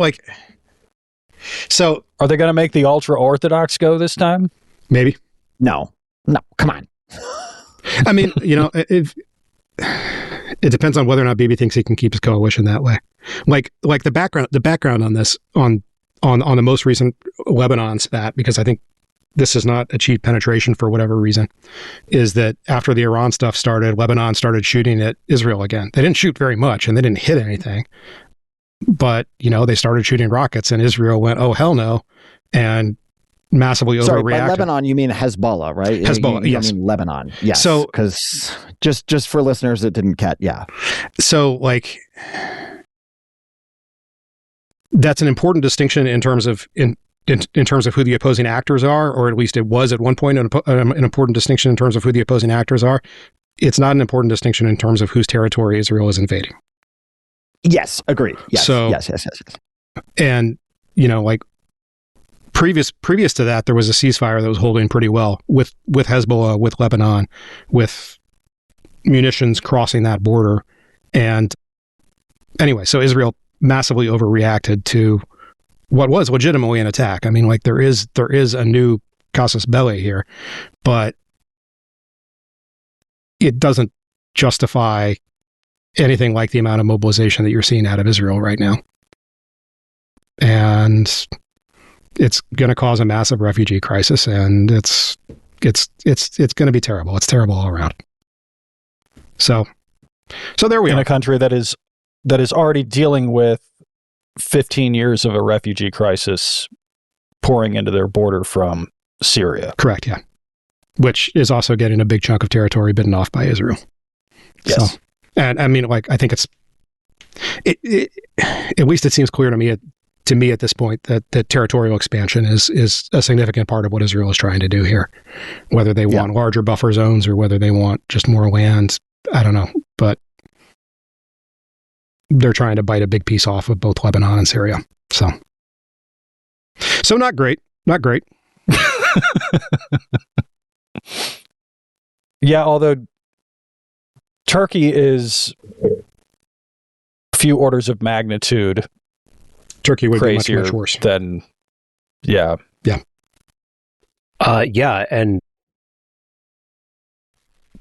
So Are they going to make the ultra orthodox go this time? maybe. No, come on. I mean, it depends on whether or not Bibi thinks he can keep his coalition that way. Like the background on this on the most recent Lebanon spat, because I think this has not achieved penetration for whatever reason, is that after the Iran stuff started, Lebanon started shooting at Israel again. They didn't shoot very much and they didn't hit anything, but they started shooting rockets and Israel went, oh hell no, and massively overreacted. Sorry, by Lebanon you mean Hezbollah, right? Hezbollah, you yes. mean Lebanon, yes. So, because just for listeners that didn't catch, yeah. So that's an important distinction in terms of in terms of who the opposing actors are, or at least it was at one point an important distinction in terms of who the opposing actors are. It's not an important distinction in terms of whose territory Israel is invading. Yes, agreed. Yes, So, yes. And previous to that, there was a ceasefire that was holding pretty well with Hezbollah, with Lebanon, with munitions crossing that border. And anyway, so Israel massively overreacted to what was legitimately an attack. I mean, there is a new casus belli here, but it doesn't justify anything like the amount of mobilization that you're seeing out of Israel right now. And it's going to cause a massive refugee crisis, and it's going to be terrible. It's terrible all around. So there we are. In a country that is already dealing with 15 years of a refugee crisis pouring into their border from Syria. Correct, yeah. Which is also getting a big chunk of territory bitten off by Israel. Yes. So, and I mean, I think at least it seems clear to me at this point that territorial expansion is a significant part of what Israel is trying to do here. Whether they want larger buffer zones or whether they want just more land, I don't know. But they're trying to bite a big piece off of both Lebanon and Syria. So not great. Not great. Yeah, although Turkey is a few orders of magnitude Turkey would be crazier much worse. than, yeah. And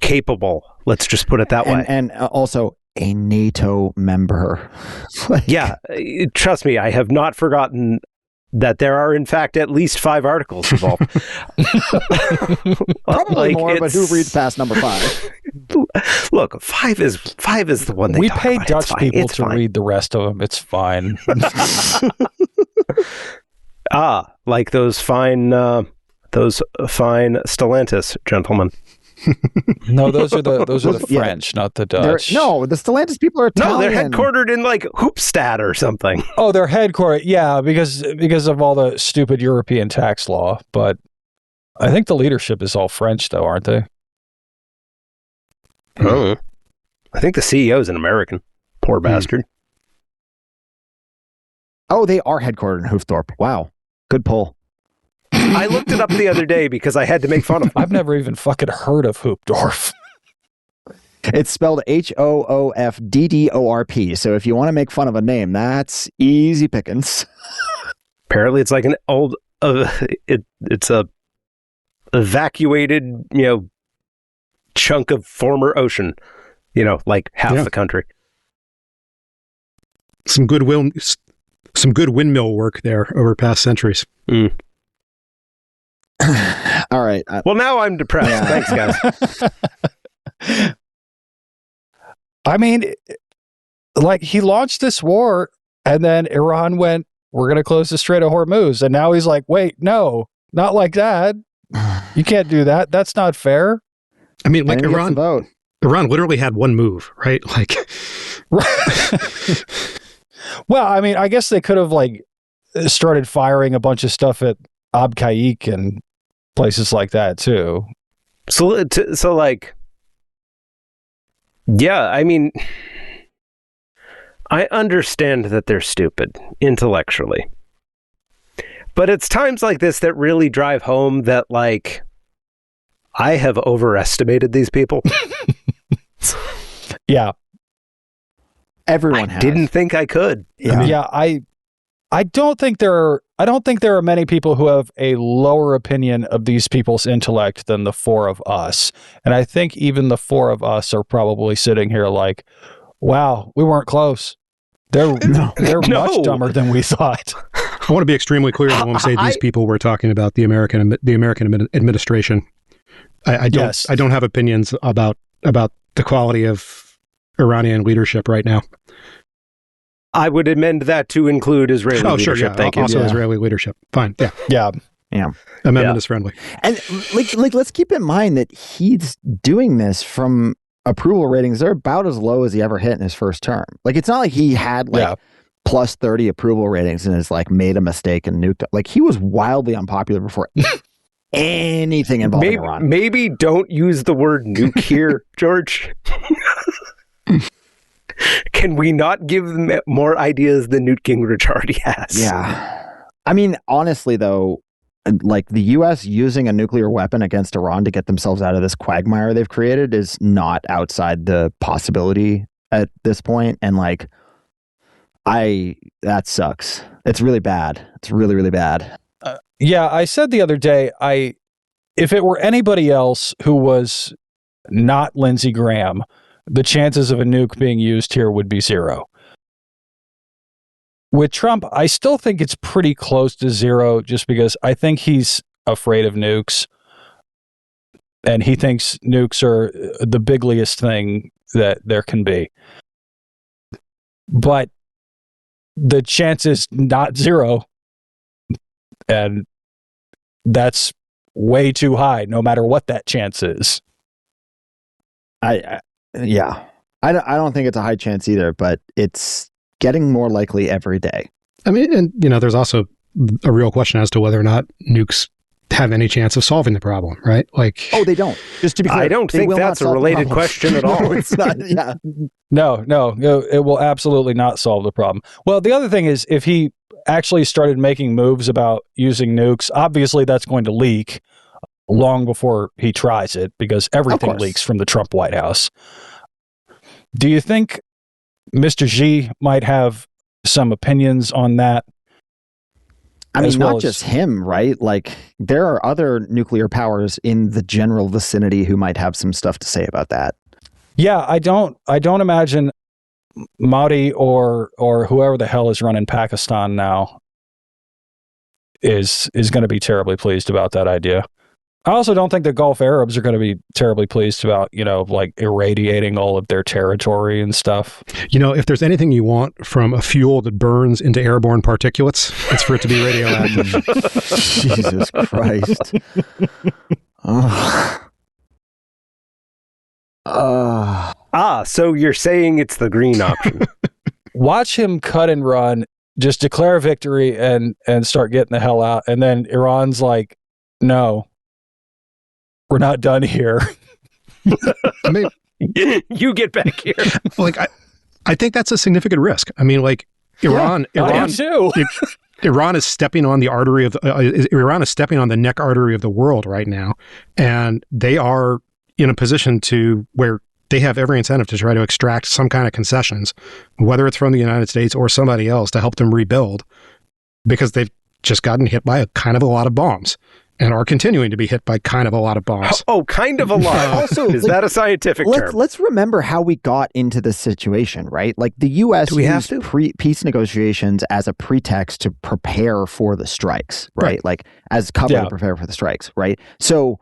capable. Let's just put it that way. And also a NATO member. Trust me, I have not forgotten that there are, in fact, at least 5 articles involved. Probably more, but who reads past number 5? Look, 5 is the one they We talk pay about. Dutch people to read the rest of them. It's fine. Like those fine Stellantis gentlemen. No, those are the French, not the Dutch. No, the Stellantis people are Italian. No, they're headquartered in Hoopstad or something. Oh, they're headquartered. Yeah, because of all the stupid European tax law. But I think the leadership is all French, though, aren't they? Oh, I think the CEO is an American. Poor bastard. Oh, they are headquartered in Hoofddorp. Wow, good pull. I looked it up the other day because I had to make fun of them. I've never even fucking heard of Hoopdorf. It's spelled Hoofddorp. So if you want to make fun of a name, that's easy pickings. Apparently, it's like an old. It's a evacuated, chunk of former ocean. Like half the country. Some good windmill work there over past centuries. Mm. All right. Well, now I'm depressed. Yeah. Thanks, guys. I mean, he launched this war, and then Iran went, "We're going to close the Strait of Hormuz," and now he's like, "Wait, no, not like that. You can't do that. That's not fair." I mean, Iran literally had one move, right? Well, I mean, I guess they could have started firing a bunch of stuff at Abqaiq and places like that too. Yeah, I mean, I understand that they're stupid intellectually, but it's times like this that really drive home that I have overestimated these people. Yeah, everyone I has. didn't think I could. Yeah. Yeah, I don't think there are many people who have a lower opinion of these people's intellect than the four of us. And I think even the four of us are probably sitting here like, wow, we weren't close. They're much dumber than we thought. I want to be extremely clear that when we say these people, we're talking about the American administration. I don't have opinions about the quality of Iranian leadership right now. I would amend that to include Israeli leadership. Sure, yeah. Thank you. Also Israeli leadership. Fine. Yeah. Amendment is friendly. And like, let's keep in mind that he's doing this from approval ratings. They're about as low as he ever hit in his first term. Like, it's not like he had plus 30 approval ratings and has like made a mistake and nuked. Like, he was wildly unpopular before anything involving Iran. Maybe don't use the word nuke here, George. Can we not give them more ideas than Newt Gingrich already has? Yeah. I mean, honestly, though, like the U.S. using a nuclear weapon against Iran to get themselves out of this quagmire they've created is not outside the possibility at this point. And like, that sucks. It's really bad. It's really, really bad. Yeah, I said the other day, if it were anybody else who was not Lindsey Graham, the chances of a nuke being used here would be zero. With Trump, I still think it's pretty close to zero just because I think he's afraid of nukes. And he thinks nukes are the bigliest thing that there can be. But the chance is not zero. And that's way too high, no matter what that chance is. Yeah, I don't think it's a high chance either, but it's getting more likely every day. I mean, and there's also a real question as to whether or not nukes have any chance of solving the problem, right? Like, oh, they don't. Just to be clear, I don't think that's a related question at all. No, it's not. Yeah. No, it will absolutely not solve the problem. Well, the other thing is, if he actually started making moves about using nukes, obviously that's going to leak long before he tries it, because everything leaks from the Trump White House. Do you think Mr. Xi might have some opinions on that? I mean, not just him, right? Like, there are other nuclear powers in the general vicinity who might have some stuff to say about that. Yeah, I don't imagine Modi or whoever the hell is running Pakistan now is going to be terribly pleased about that idea. I also don't think the Gulf Arabs are going to be terribly pleased about, like irradiating all of their territory and stuff. If there's anything you want from a fuel that burns into airborne particulates, it's for it to be radioactive. Jesus Christ. So you're saying it's the green option. Watch him cut and run, just declare victory and start getting the hell out. And then Iran's like, no, we're not done here. I mean, you get back here. Like, I think that's a significant risk. I mean, like, Iran too. Iran is stepping on the artery of Iran is stepping on the neck artery of the world right now, and they are in a position to where they have every incentive to try to extract some kind of concessions, whether it's from the United States or somebody else, to help them rebuild, because they've just gotten hit by a lot of bombs and are continuing to be hit by kind of a lot of bombs. Oh, kind of a lot. Also, is that a scientific term? Let's remember how we got into this situation, right? Like, the U.S. used peace negotiations as a pretext to prepare for the strikes, right? Like, as cover to prepare for the strikes, right? So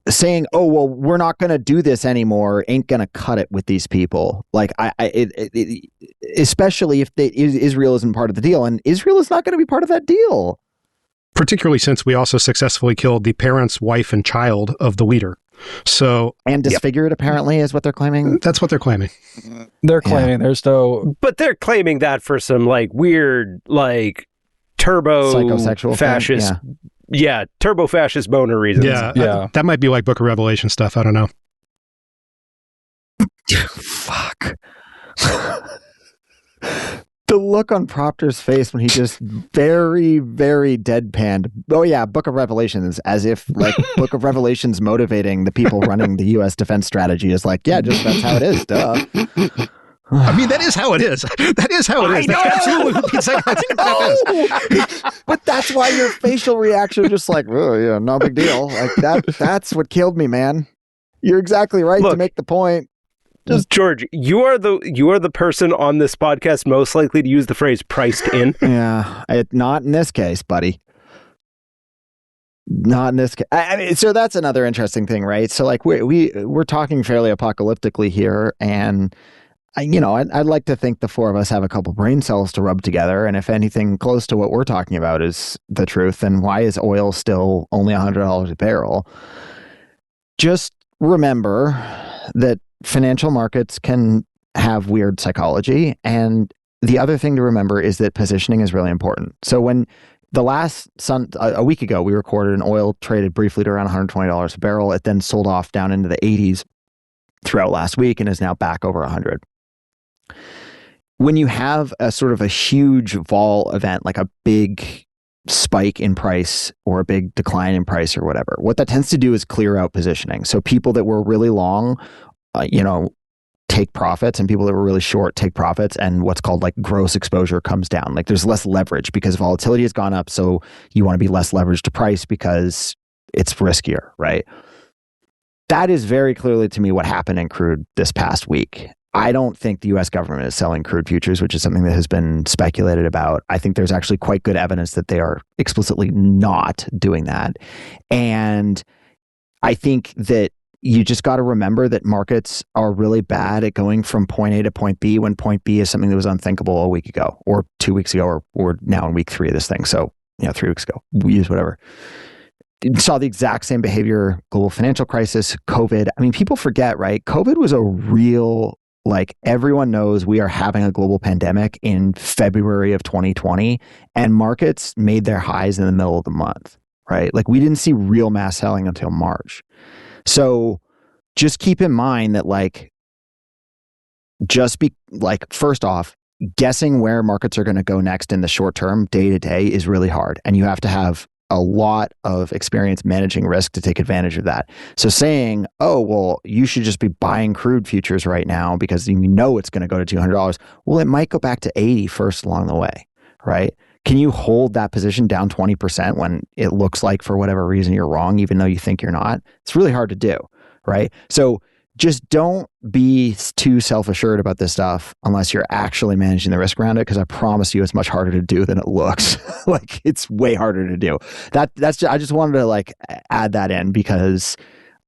saying, oh, well, we're not going to do this anymore ain't going to cut it with these people. Like, especially if Israel isn't part of the deal, and Israel is not going to be part of that deal. Particularly since we also successfully killed the parents, wife, and child of the leader. So, and disfigured, apparently, is what they're claiming. That's what they're claiming. They're claiming there's no... But they're claiming that for some, like, weird, like, turbo... psychosexual fascist... Yeah, turbo-fascist boner reasons. Yeah. That might be like Book of Revelation stuff. I don't know. Fuck. The look on Propter's face when he just very, very deadpanned. Oh yeah, Book of Revelations, as if like Book of Revelations motivating the people running the U.S. defense strategy is like, yeah, just that's how it is, duh. I mean, that is how it is. That is how it is. That's absolutely what the psychiatric is. But that's why your facial reaction is just like, oh yeah, no big deal. Like that's what killed me, man. You're exactly right to make the point. George, you are the person on this podcast most likely to use the phrase "priced in." Yeah, not in this case, buddy. Not in this case. I mean, so that's another interesting thing, right? So like we're talking fairly apocalyptically here, and I'd like to think the four of us have a couple brain cells to rub together, and if anything close to what we're talking about is the truth, then why is oil still only $100 a barrel? Just remember that financial markets can have weird psychology. And the other thing to remember is that positioning is really important. So when a week ago, we recorded an oil traded briefly to around $120 a barrel. It then sold off down into the 80s throughout last week and is now back over 100. When you have a sort of a huge vol event, like a big spike in price or a big decline in price or whatever, what that tends to do is clear out positioning. So people that were really long, take profits, and people that were really short take profits, and what's called like gross exposure comes down. Like there's less leverage because volatility has gone up. So you want to be less leveraged to price because it's riskier, right? That is very clearly to me what happened in crude this past week. I don't think the US government is selling crude futures, which is something that has been speculated about. I think there's actually quite good evidence that they are explicitly not doing that. And I think that you just got to remember that markets are really bad at going from point A to point B when point B is something that was unthinkable a week ago or 2 weeks ago, or we're now in week 3 of this thing. So, 3 weeks ago, we use whatever. Saw the exact same behavior, global financial crisis, COVID. I mean, people forget, right? COVID was a real, like, everyone knows we are having a global pandemic in February of 2020, and markets made their highs in the middle of the month, right? Like, we didn't see real mass selling until March. So just keep in mind that, first off, guessing where markets are going to go next in the short term, day to day, is really hard. And you have to have a lot of experience managing risk to take advantage of that. So saying, oh, well, you should just be buying crude futures right now because you know it's going to go to $200. Well, it might go back to 80 first along the way, right? Can you hold that position down 20% when it looks like for whatever reason you're wrong, even though you think you're not? It's really hard to do, right? So just don't be too self-assured about this stuff unless you're actually managing the risk around it, because I promise you it's much harder to do than it looks. Like, it's way harder to do. I just wanted to add that in, because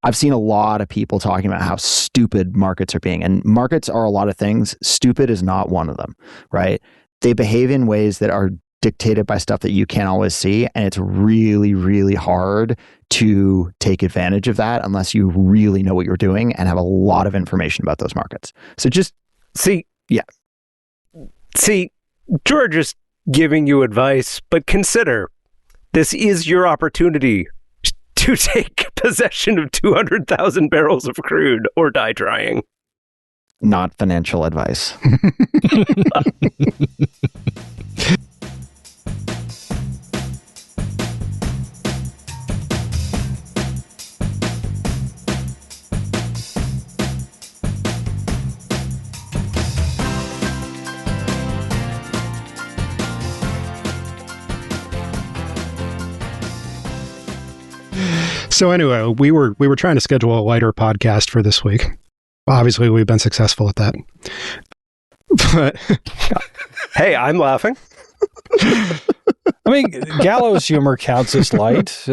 I've seen a lot of people talking about how stupid markets are being, and markets are a lot of things. Stupid is not one of them, right? They behave in ways that are dictated by stuff that you can't always see, and it's really, really hard to take advantage of that unless you really know what you're doing and have a lot of information about those markets. So just see, George is giving you advice, but consider this is your opportunity to take possession of 200,000 barrels of crude or die trying. Not financial advice. So anyway, we were trying to schedule a lighter podcast for this week. Obviously, we've been successful at that. But hey, I'm laughing. I mean, gallows humor counts as light.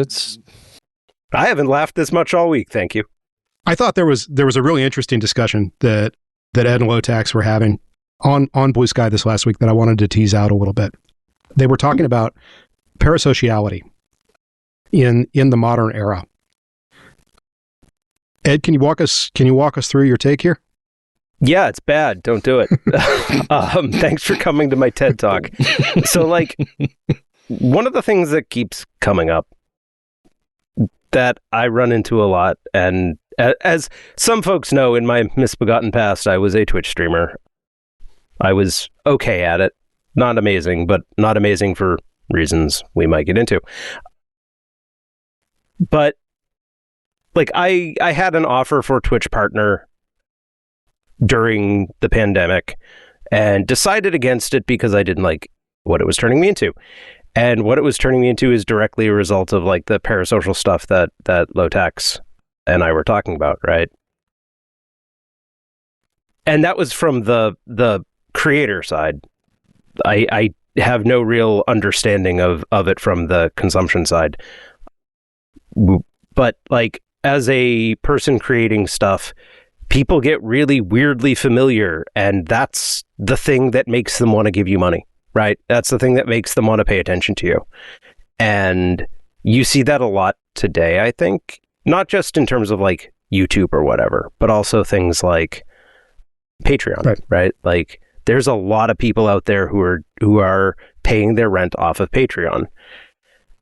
I haven't laughed this much all week, thank you. I thought there was a really interesting discussion that Ed and Lowtax were having on Blue Sky this last week that I wanted to tease out a little bit. They were talking about parasociality in the modern era. Ed, can you walk us through your take here? Yeah, it's bad. Don't do it. Thanks for coming to my TED Talk. So, one of the things that keeps coming up that I run into a lot, and as some folks know, in my misbegotten past, I was a Twitch streamer. I was okay at it. Not amazing, but not amazing for reasons we might get into. But I had an offer for Twitch partner during the pandemic and decided against it because I didn't like what it was turning me into. And what it was turning me into is directly a result of like the parasocial stuff that Lowtax and I were talking about, right? And that was from the creator side. I have no real understanding of it from the consumption side. But like as a person creating stuff, people get really weirdly familiar, and that's the thing that makes them want to give you money. Right? That's the thing that makes them want to pay attention to you. And you see that a lot today, I think, not just in terms of like YouTube or whatever, but also things like Patreon, right? Like there's a lot of people out there who are paying their rent off of Patreon.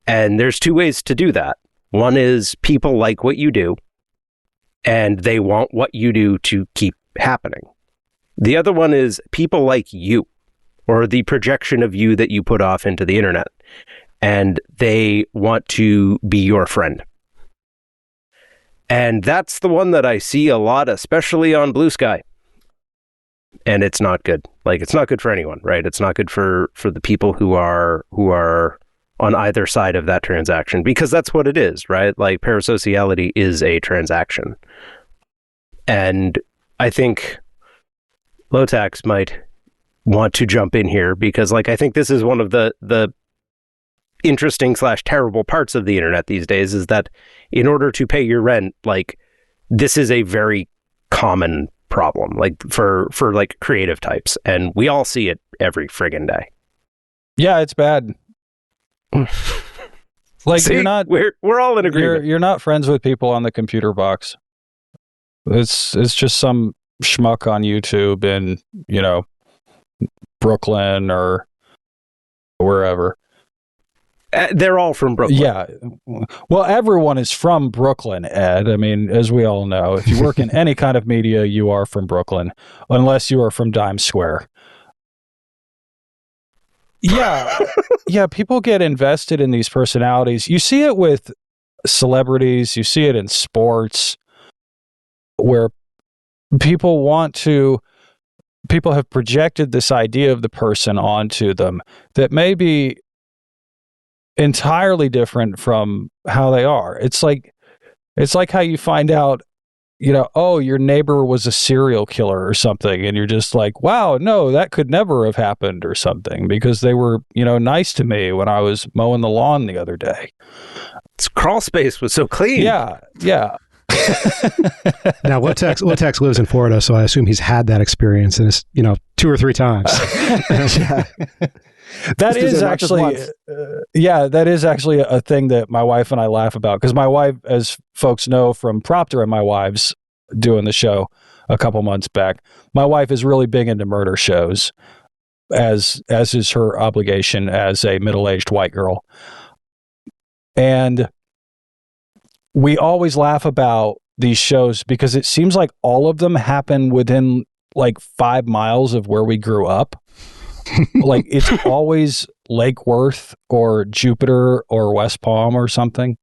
And there's two ways to do that. One is people like what you do and they want what you do to keep happening. The other one is people like you, or the projection of you that you put off into the internet, and they want to be your friend. And that's the one that I see a lot, especially on Blue Sky. And it's not good. Like, it's not good for anyone, right? It's not good for the people who are on either side of that transaction, because that's what it is, right? Like, parasociality is a transaction. And I think Lowtax might want to jump in here, because like I think this is one of the interesting / terrible parts of the internet these days, is that in order to pay your rent, like this is a very common problem, like for like creative types, and we all see it every friggin' day. Yeah, it's bad. Like, see, you're not, we're all in agreement. You're not friends with people on the computer box. It's just some schmuck on YouTube in, you know, Brooklyn or wherever. They're all from Brooklyn. Yeah. Well, everyone is from Brooklyn, Ed. I mean, as we all know, if you work in any kind of media, you are from Brooklyn, unless you are from Dime Square. Yeah. Yeah, people get invested in these personalities. You see it with celebrities, you see it in sports, where people have projected this idea of the person onto them that may be entirely different from how they are. It's like how you find out, you know, oh, your neighbor was a serial killer or something, and you're just like, wow, no, that could never have happened or something, because they were, you know, nice to me when I was mowing the lawn the other day. Its crawl space was so clean. Yeah. Now, Lowtax lives in Florida, so I assume he's had that experience, and it's, you know, 2 or 3 times. That is actually a thing that my wife and I laugh about, because my wife, as folks know from Propter and my wives doing the show a couple months back, my wife is really big into murder shows, as is her obligation as a middle-aged white girl. And we always laugh about these shows because it seems like all of them happen within like 5 miles of where we grew up. Like, it's always Lake Worth or Jupiter or West Palm or something.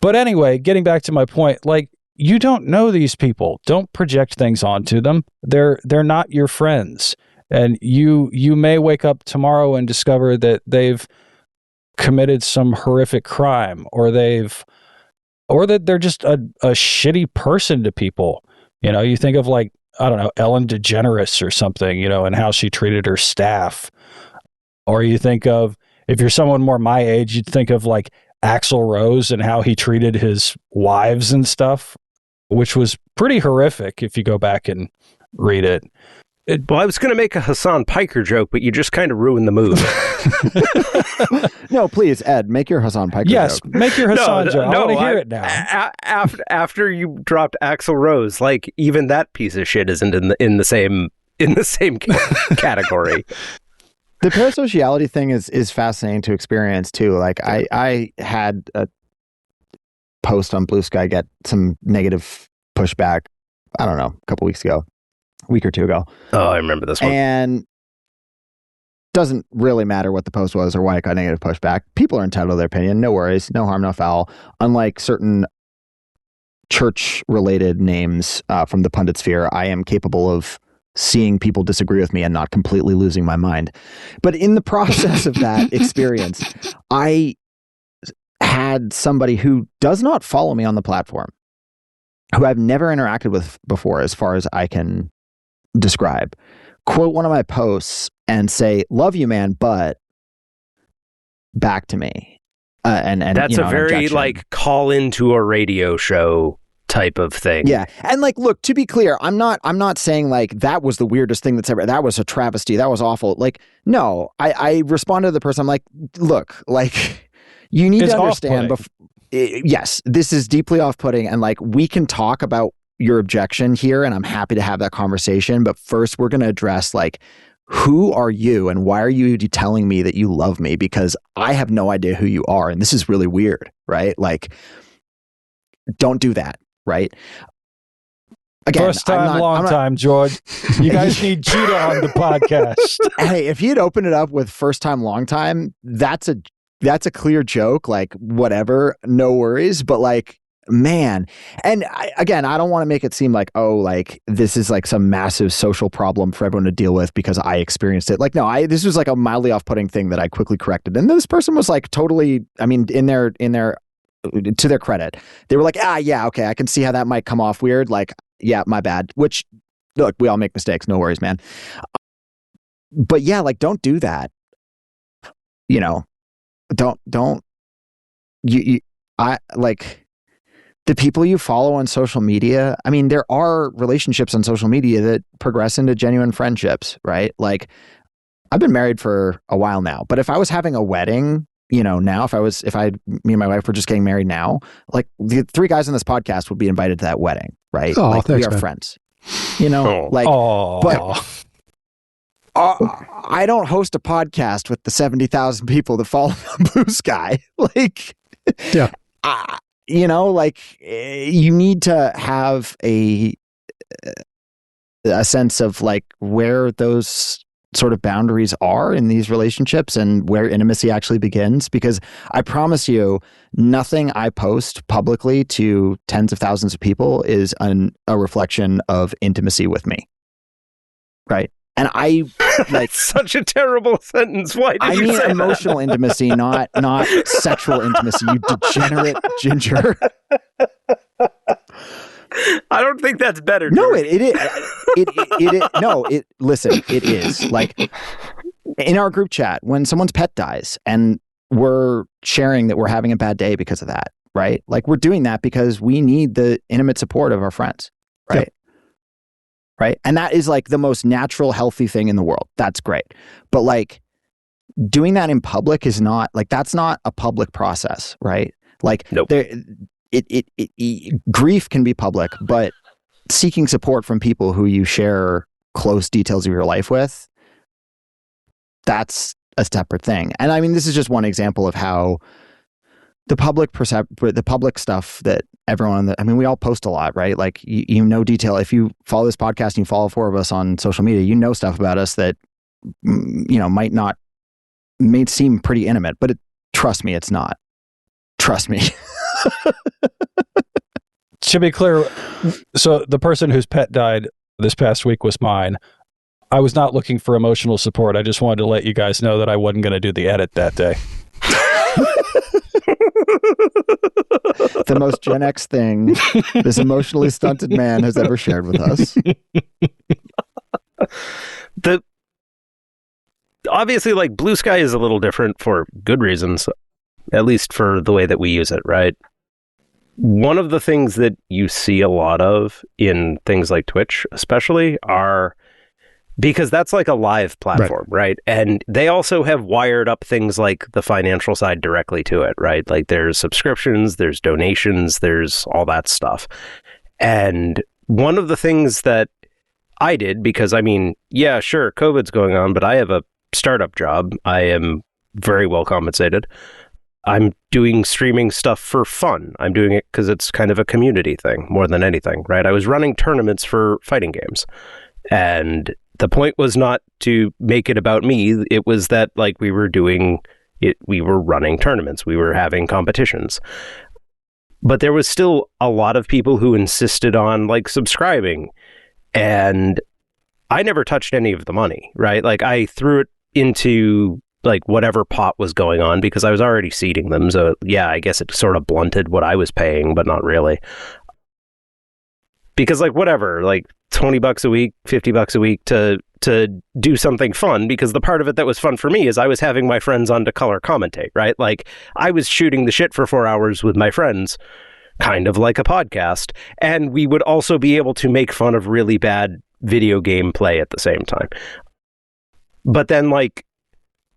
But anyway, getting back to my point, like, you don't know these people. Don't project things onto them. They're not your friends. And you may wake up tomorrow and discover that they've committed some horrific crime, or that they're just a shitty person to people. You know, you think of, like, I don't know, Ellen DeGeneres or something, you know, and how she treated her staff. Or you think of, if you're someone more my age, you'd think of like Axl Rose and how he treated his wives and stuff, which was pretty horrific if you go back and read it. Well, I was going to make a Hassan Piker joke, but you just kind of ruined the mood. No, please, Ed, make your Hassan Piker joke. Yes, make your Hassan joke. I want to hear it now. After you dropped Axl Rose, like, even that piece of shit isn't in the same category. The parasociality thing is fascinating to experience too. Like, I had a post on Blue Sky get some negative pushback, I don't know, a couple weeks ago. Week or two ago. Oh, I remember this one. And doesn't really matter what the post was or why it got negative pushback. People are entitled to their opinion. No worries. No harm, no foul. Unlike certain church-related names from the pundit sphere, I am capable of seeing people disagree with me and not completely losing my mind. But in the process of that experience, I had somebody who does not follow me on the platform, who I've never interacted with before, as far as I can describe, quote one of my posts and say, "Love you, man, but," back to me. And that's a very like call into a radio show type of thing. Yeah. And like, look, to be clear, I'm not saying like that was the weirdest thing that was a travesty. That was awful. Like, no, I responded to the person. I'm like, look, like, you need to understand. Yes, this is deeply off-putting. And like, we can talk about your objection here, and I'm happy to have that conversation. But first, we're going to address like, who are you and why are you telling me that you love me? Because I have no idea who you are. And this is really weird, right? Like, don't do that, right? Again, first time, long time, George. You guys need Judah on the podcast. Hey, if you'd open it up with first time, long time, that's a clear joke. Like, whatever, no worries. But like, man, and I don't want to make it seem like, oh, like this is like some massive social problem for everyone to deal with because I experienced it. Like, no, this was like a mildly off-putting thing that I quickly corrected. And this person was like totally, I mean, in their to their credit, they were like, yeah, okay, I can see how that might come off weird. Like, yeah, my bad. Which, look, we all make mistakes. No worries, man. But yeah, like, don't do that. You know, I like the people you follow on social media. I mean, there are relationships on social media that progress into genuine friendships, right? Like, I've been married for a while now, but if I was having a wedding, you know, now, me and my wife were just getting married now, like the three guys on this podcast would be invited to that wedding, right? Oh, like, thanks, we are man. friends, you know, like, but I don't host a podcast with the 70,000 people that follow Blue Sky. Like, yeah, you know, like, you need to have a sense of like where those sort of boundaries are in these relationships and where intimacy actually begins. Because I promise you, nothing I post publicly to tens of thousands of people is a reflection of intimacy with me. Right. And I like such a terrible sentence. Why did you say that? Emotional intimacy, not sexual intimacy, you degenerate ginger. I don't think that's better. No, it is. No, listen, it is. Like, in our group chat, when someone's pet dies and we're sharing that we're having a bad day because of that, right? Like, we're doing that because we need the intimate support of our friends, right? Yep. Right. And that is like the most natural, healthy thing in the world. That's great. But like, doing that in public is not like, that's not a public process, right? Like, nope. Grief can be public, but seeking support from people who you share close details of your life with, that's a separate thing. And I mean, this is just one example of how the public stuff that everyone, I mean, we all post a lot, right? Like, you know, detail. If you follow this podcast and you follow four of us on social media, you know stuff about us that, you know, may seem pretty intimate, but trust me, it's not. Trust me. To be clear, so the person whose pet died this past week was mine. I was not looking for emotional support. I just wanted to let you guys know that I wasn't going to do the edit that day. The most Gen X thing this emotionally stunted man has ever shared with us. Obviously, like, Blue Sky is a little different for good reasons, at least for the way that we use it, right? One of the things that you see a lot of in things like Twitch, especially, are because that's like a live platform, right? And they also have wired up things like the financial side directly to it, right? Like, there's subscriptions, there's donations, there's all that stuff. And one of the things that I did, because I mean, yeah, sure, COVID's going on, but I have a startup job. I am very well compensated. I'm doing streaming stuff for fun. I'm doing it because it's kind of a community thing more than anything, right? I was running tournaments for fighting games. And the point was not to make it about me. It was that, like, we were doing it, we were running tournaments, we were having competitions. But there was still a lot of people who insisted on like subscribing, and I never touched any of the money, right? Like I threw it into like whatever pot was going on because I was already seeding them. So yeah, I guess it sort of blunted what I was paying, but not really. Because like whatever, like $20 a week, $50 a week to do something fun, because the part of it that was fun for me is I was having my friends on to color commentate, right? Like I was shooting the shit for 4 hours with my friends, kind of like a podcast, and we would also be able to make fun of really bad video game play at the same time. But then like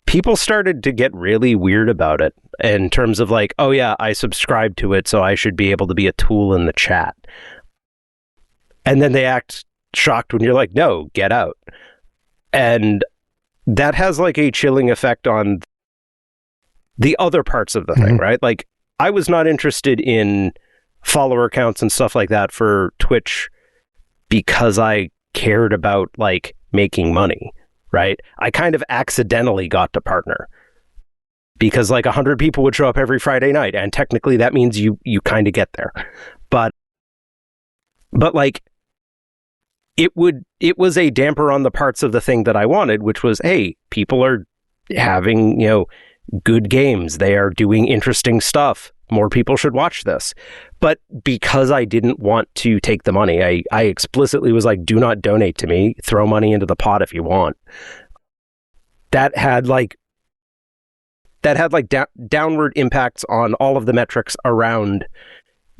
people started to get really weird about it in terms of like, oh yeah, I subscribed to it, so I should be able to be a tool in the chat. And then they act shocked when you're like, no, get out. And that has like a chilling effect on the other parts of the thing, right? Like I was not interested in follower counts and stuff like that for Twitch because I cared about like making money, right? I kind of accidentally got to partner because like 100 people would show up every Friday night, and technically that means you kind of get there. But like it was a damper on the parts of the thing that I wanted, which was, hey, people are having, good games. They are doing interesting stuff. More people should watch this. But because I didn't want to take the money, I explicitly was like, do not donate to me. Throw money into the pot if you want. That had downward impacts on all of the metrics around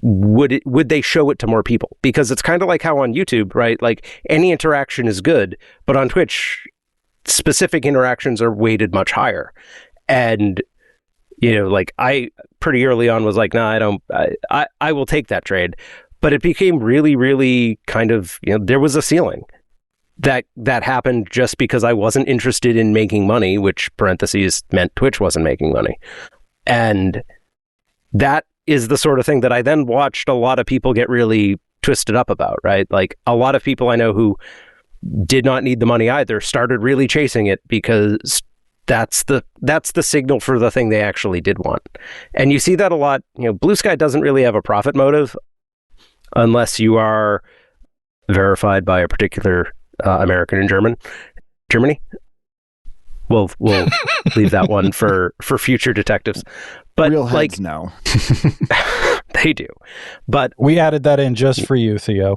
would they show it to more people? Because it's kind of like how on YouTube, right? Like any interaction is good, but on Twitch, specific interactions are weighted much higher. And, like I pretty early on was like, no, I will take that trade. But it became really, really kind of, there was a ceiling that happened just because I wasn't interested in making money, which parentheses meant Twitch wasn't making money. And that is the sort of thing that I then watched a lot of people get really twisted up about, right? Like a lot of people I know who did not need the money either started really chasing it because that's the signal for the thing they actually did want. And you see that a lot. Blue Sky doesn't really have a profit motive unless you are verified by a particular American in Germany. We'll leave that one for future detectives. But real heads no. They do. But we added that in just for you, Theo.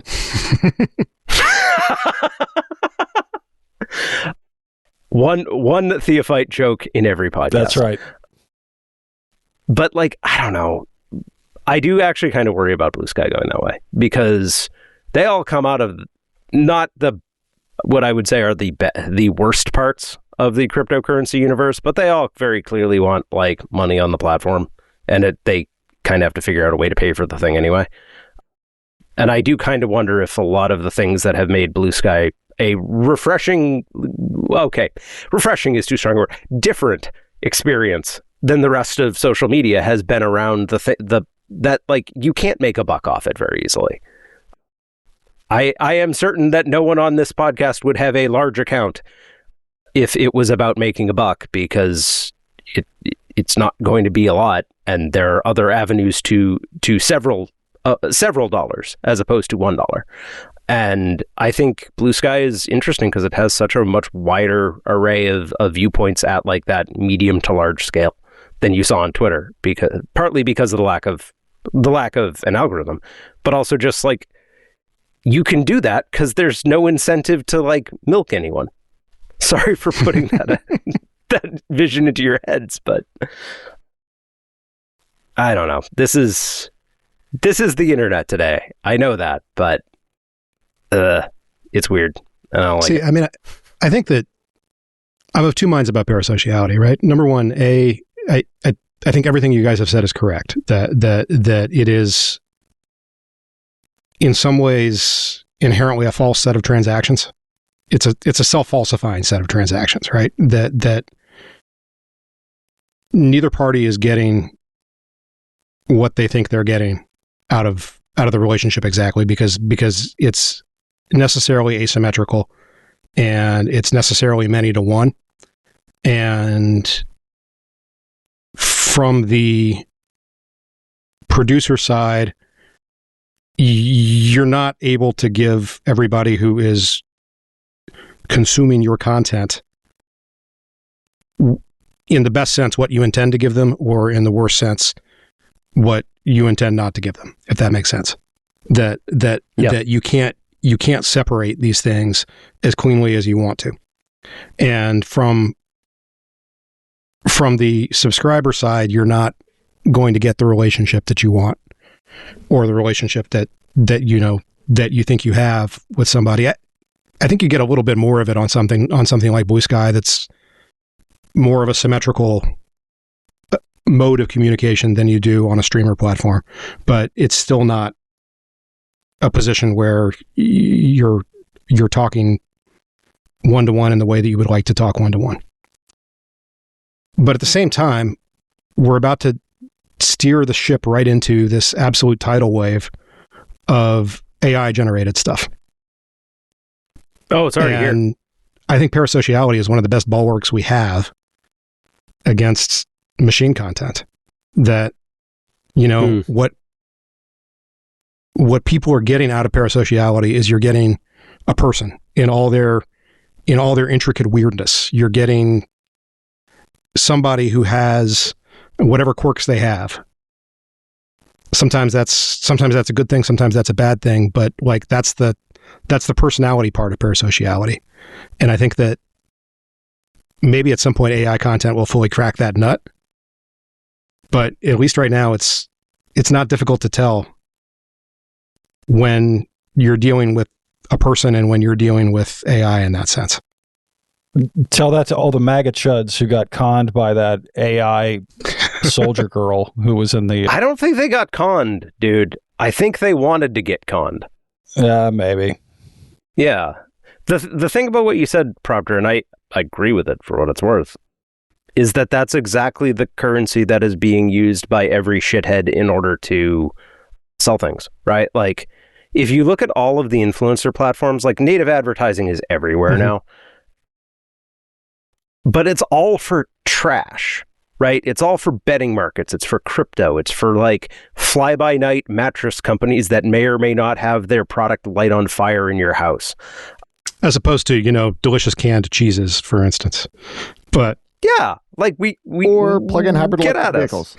One Theophyte joke in every podcast. That's right. But I don't know. I do actually kind of worry about Blue Sky going that way because they all come out of not what I would say are the worst parts of the cryptocurrency universe, but they all very clearly want money on the platform, and they kind of have to figure out a way to pay for the thing anyway. And I do kind of wonder if a lot of the things that have made Blue Sky a refreshing is too strong a word, different experience than the rest of social media has been around that you can't make a buck off it very easily. I am certain that no one on this podcast would have a large account if it was about making a buck, because it's not going to be a lot, and there are other avenues to several dollars as opposed to $1. And I think Blue Sky is interesting because it has such a much wider array of viewpoints at that medium to large scale than you saw on Twitter, partly because of the lack of an algorithm, but also just you can do that because there's no incentive to milk anyone. Sorry for putting that vision into your heads, but I don't know. This is the internet today. I know that, but it's weird. I don't like it. I mean, I think that I'm of two minds about parasociality, right? Number one, I think everything you guys have said is correct. That it is in some ways inherently a false set of transactions. It's a self-falsifying set of transactions, right? That neither party is getting what they think they're getting out of the relationship exactly because it's necessarily asymmetrical and it's necessarily many to one. And from the producer side, you're not able to give everybody who is consuming your content in the best sense what you intend to give them, or in the worst sense what you intend not to give them, if that makes sense. That you can't separate these things as cleanly as you want to. And from the subscriber side, you're not going to get the relationship that you want, or the relationship that you think you have with somebody. I think you get a little bit more of it on something like Blue Sky that's more of a symmetrical mode of communication than you do on a streamer platform, but it's still not a position where you're talking one-to-one in the way that you would like to talk one-to-one. But at the same time, we're about to steer the ship right into this absolute tidal wave of AI-generated stuff. Oh, it's already here. I think parasociality is one of the best bulwarks we have against machine content. That, what people are getting out of parasociality is you're getting a person in all their intricate weirdness. You're getting somebody who has whatever quirks they have. Sometimes that's a good thing, sometimes that's a bad thing, but like that's the personality part of parasociality. And I think that maybe at some point AI content will fully crack that nut. But at least right now it's not difficult to tell when you're dealing with a person and when you're dealing with AI in that sense. Tell that to all the MAGA chuds who got conned by that AI soldier girl who was in the... I don't think they got conned, dude. I think they wanted to get conned. Maybe. Yeah. The thing about what you said, Propter, and I agree with it for what it's worth, is that that's exactly the currency that is being used by every shithead in order to sell things, right? Like, if you look at all of the influencer platforms, like native advertising is everywhere now. But it's all for trash, right? It's all for betting markets. It's for crypto. It's for like fly-by-night mattress companies that may or may not have their product light on fire in your house. As opposed to, delicious canned cheeses, for instance. But yeah, like we or plug-in hybrid get electric at vehicles.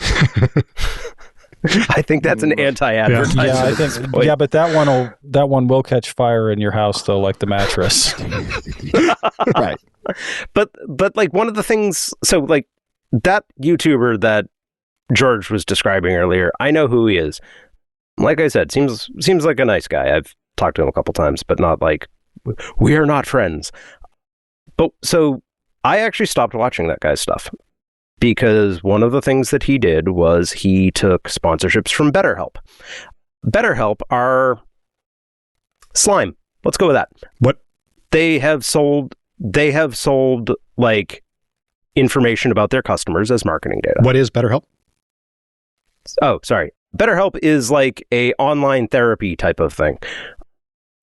I think that's an anti-advertisement. Yeah, I think. Yeah, but that one will catch fire in your house though, like the mattress. Right. But like one of the things, so like that YouTuber that George was describing earlier, I know who he is. Like I said, seems like a nice guy. I've talked to him a couple times, but not like we are not friends. But so I actually stopped watching that guy's stuff because one of the things that he did was he took sponsorships from BetterHelp. BetterHelp are slime. Let's go with that. What? They have sold like information about their customers as marketing data. What is BetterHelp? Oh, sorry. BetterHelp is like a online therapy type of thing.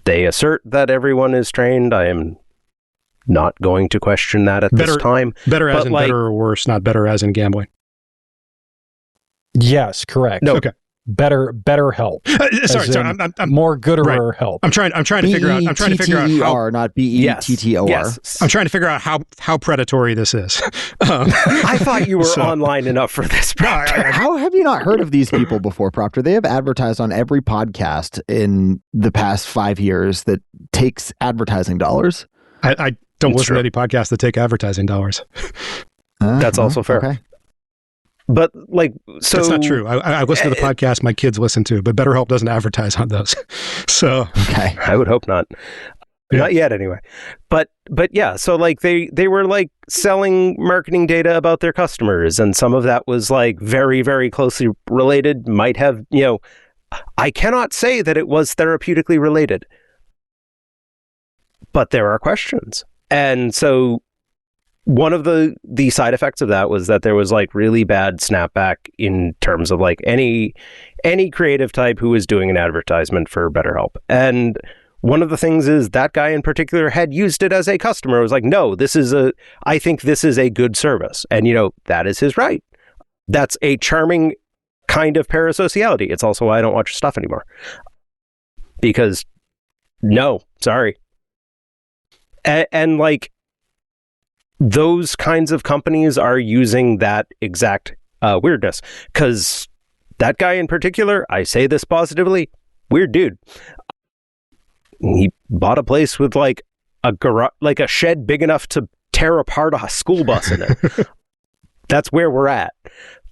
They assert that everyone is trained. I am not going to question that at this time. Better as in better or worse, not better as in gambling. Yes, correct. No. Okay. Better help. Sorry, I'm more gooder right. help. I'm trying to figure out. I'm trying to figure out how. Not BETTOR. Yes. I'm trying to figure out how predatory this is. I thought you were online enough for this. How have you not heard of these people before, Propter? They have advertised on every podcast in the past 5 years that takes advertising dollars. I don't listen to any podcasts that take advertising dollars. That's also fair. Okay. But like, so that's not true. I listen to the podcast my kids listen to, but BetterHelp doesn't advertise on those. So okay, I would hope not. Yeah. Not yet, anyway. But yeah, so like they were like selling marketing data about their customers, and some of that was like very, very closely related. Might have, I cannot say that it was therapeutically related, but there are questions, and so. One of the side effects of that was that there was like really bad snapback in terms of like any creative type who was doing an advertisement for BetterHelp. And one of the things is that guy in particular had used it as a customer. It was like, no, I think this is a good service. And that is his right. That's a charming kind of parasociality. It's also why I don't watch stuff anymore. Because, no, sorry. And like, those kinds of companies are using that exact weirdness. Because that guy in particular, I say this positively, weird dude. He bought a place with like a shed big enough to tear apart a school bus in it. That's where we're at.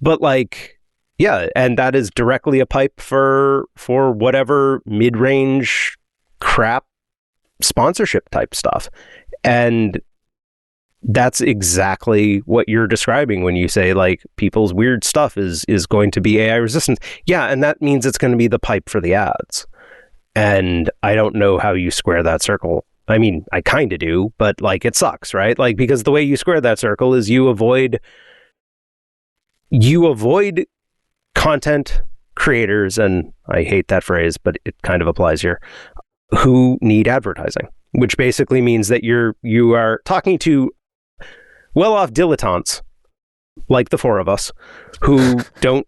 But like, yeah, and that is directly a pipe for whatever mid-range crap sponsorship type stuff. And that's exactly what you're describing when you say like people's weird stuff is going to be AI resistant. Yeah, and that means it's going to be the pipe for the ads. And I don't know how you square that circle. I mean, I kind of do, but like it sucks, right? Like, because the way you square that circle is you avoid content creators, and I hate that phrase, but it kind of applies here, who need advertising, which basically means that you are talking to well-off dilettantes like the four of us who don't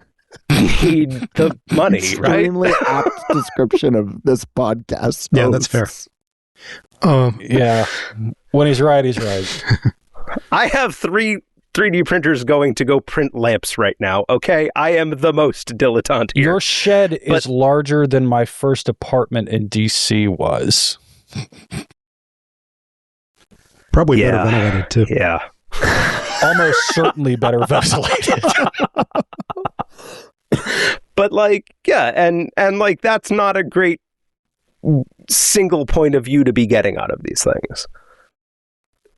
need the money, right? Extremely apt description of this podcast. Yeah, that's fair. Yeah. When he's right, he's right. I have 3D printers going to go print lamps right now, okay? I am the most dilettante here. Your shed is larger than my first apartment in DC was. Probably better ventilated, too. Yeah. Almost certainly better ventilated. But like, yeah, and like that's not a great single point of view to be getting out of these things.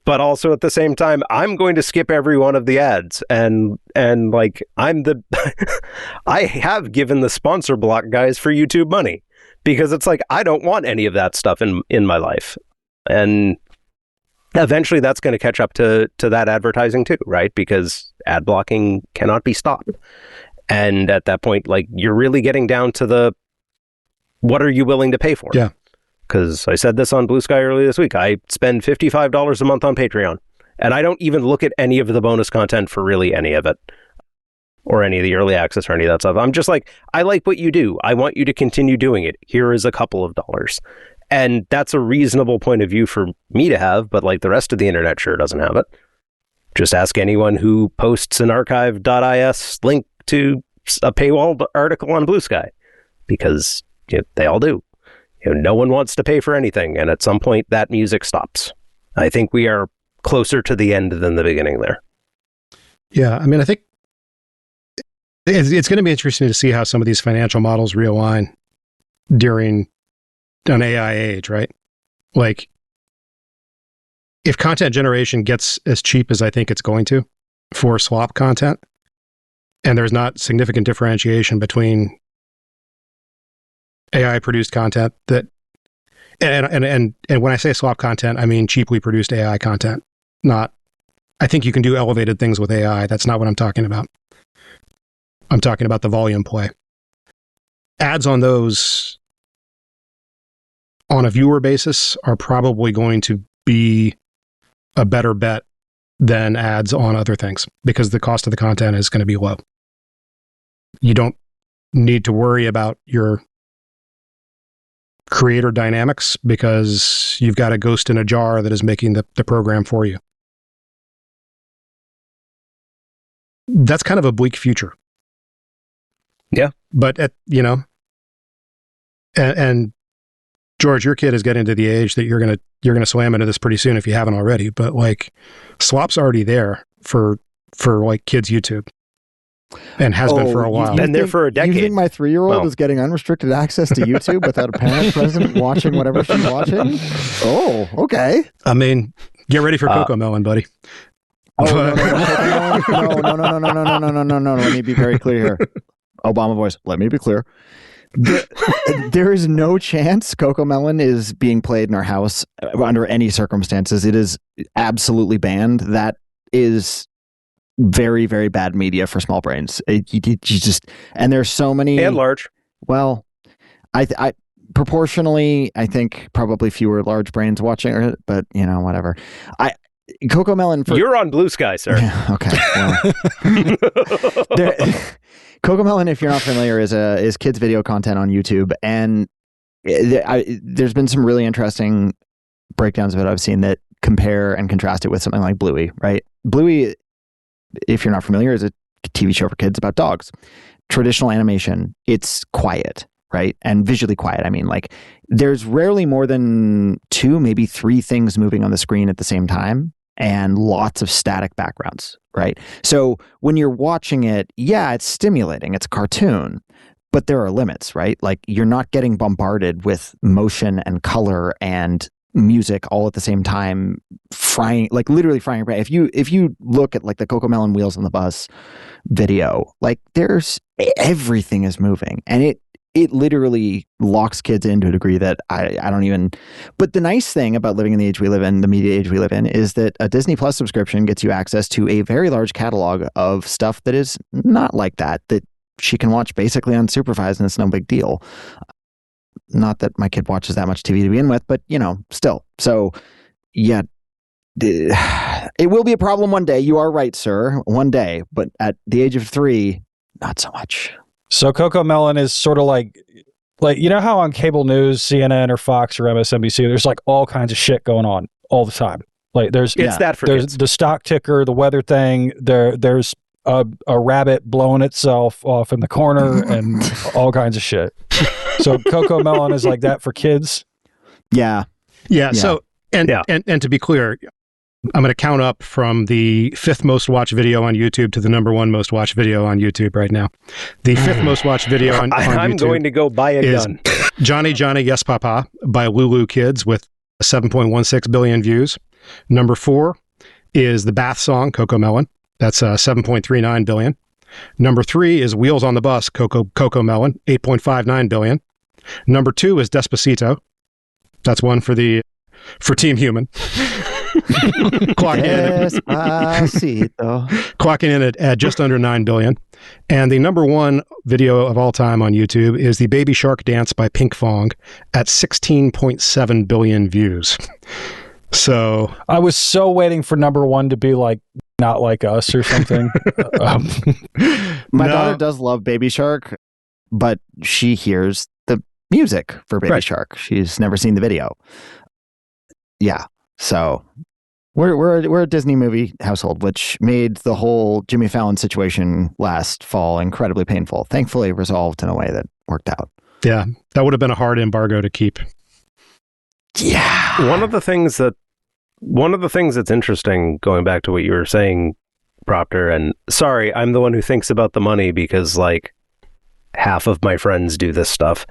But also at the same time, I'm going to skip every one of the ads, and like I have given the sponsor block guys for YouTube money, because it's like I don't want any of that stuff in my life, and eventually that's going to catch up to that advertising too, right? Because ad blocking cannot be stopped, and at that point, like you're really getting down to the what are you willing to pay for? Yeah. Because I said this on Blue Sky earlier this week. I spend $55 a month on Patreon, and I don't even look at any of the bonus content for really any of it, or any of the early access or any of that stuff. I'm just like, I like what you do. I want you to continue doing it. Here is a couple of dollars. And that's a reasonable point of view for me to have, but like the rest of the internet sure doesn't have it. Just ask anyone who posts an archive.is link to a paywall article on Blue Sky, because they all do. No one wants to pay for anything, and at some point that music stops. I think we are closer to the end than the beginning there. Yeah, I mean, I think it's going to be interesting to see how some of these financial models realign during an AI age, right? Like, if content generation gets as cheap as I think it's going to for swap content, and there's not significant differentiation between AI produced content that, and when I say swap content, I mean cheaply produced AI content. Not, I think you can do elevated things with AI. That's not what I'm talking about. I'm talking about the volume play. Ads on those on a viewer basis are probably going to be a better bet than ads on other things, because the cost of the content is going to be low. You don't need to worry about your creator dynamics because you've got a ghost in a jar that is making the program for you. That's kind of a bleak future. Yeah. But and George, your kid is getting to the age that you're gonna swam into this pretty soon if you haven't already. But like, swap's already there for like kids YouTube, and has been for a while. Been there for a decade. You think my 3-year-old is getting unrestricted access to YouTube without a parent present watching whatever she's watching? Oh, okay. I mean, get ready for Coco Melon, buddy. Oh, no. Let me be very clear here. Obama voice. Let me be clear. There is no chance Coco Melon is being played in our house under any circumstances. It is absolutely banned. That is very, very bad media for small brains. You just, and there's so many, and large. Well, I proportionally, I think probably fewer large brains watching it, but whatever. Cocomelon for You're on Blue Sky, sir. Yeah, okay. Well. Cocomelon, if you're not familiar, is kids video content on YouTube, and there's been some really interesting breakdowns of it I've seen that compare and contrast it with something like Bluey, right? Bluey, if you're not familiar, is a TV show for kids about dogs. Traditional animation, it's quiet, right? And visually quiet. I mean, like, there's rarely more than 2, maybe 3 things moving on the screen at the same time, and lots of static backgrounds, right? So when you're watching it, yeah, it's stimulating. It's a cartoon, but there are limits, right? Like, you're not getting bombarded with motion and color and music all at the same time, literally frying your brain. If you look at like the Cocomelon Wheels on the Bus video, like, there's everything is moving, and it literally locks kids in to a degree that I don't even. But the nice thing about living in the age we live in, the media age we live in, is that a Disney Plus subscription gets you access to a very large catalog of stuff that is not like that she can watch basically unsupervised, and it's no big deal. Not that my kid watches that much TV to begin with, but, still. So, yeah, it will be a problem one day. You are right, sir. One day. But at the age of 3, not so much. So Cocomelon is sort of like, you know how on cable news, CNN or Fox or MSNBC, there's like all kinds of shit going on all the time. Like there's the stock ticker, the weather thing. There's a rabbit blowing itself off in the corner and all kinds of shit. So Cocomelon is like that for kids. Yeah. So and to be clear, I'm going to count up from the 5th most watched video on YouTube to the number 1 most watched video on YouTube right now. The 5th most watched video on I'm YouTube going to go buy a gun. Johnny Yes Papa by Lulu Kids with 7.16 billion views. Number 4 is the Bath song Cocomelon. That's 7.39 billion. Number 3 is Wheels on the Bus Cocomelon, 8.59 billion. Number 2 is Despacito. That's one for Team Human. Clocking in at just under 9 billion. And the number 1 video of all time on YouTube is the Baby Shark Dance by Pink Fong at 16.7 billion views. So I was so waiting for number 1 to be like Not Like Us or something. My daughter does love Baby Shark, but she hears the music for Baby Shark. She's never seen the video. Yeah. So we're a Disney movie household, which made the whole Jimmy Fallon situation last fall incredibly painful. Thankfully resolved in a way that worked out. Yeah, that would have been a hard embargo to keep. Yeah. One of the things that's interesting, going back to what you were saying, Propter, and sorry, I'm the one who thinks about the money because like half of my friends do this stuff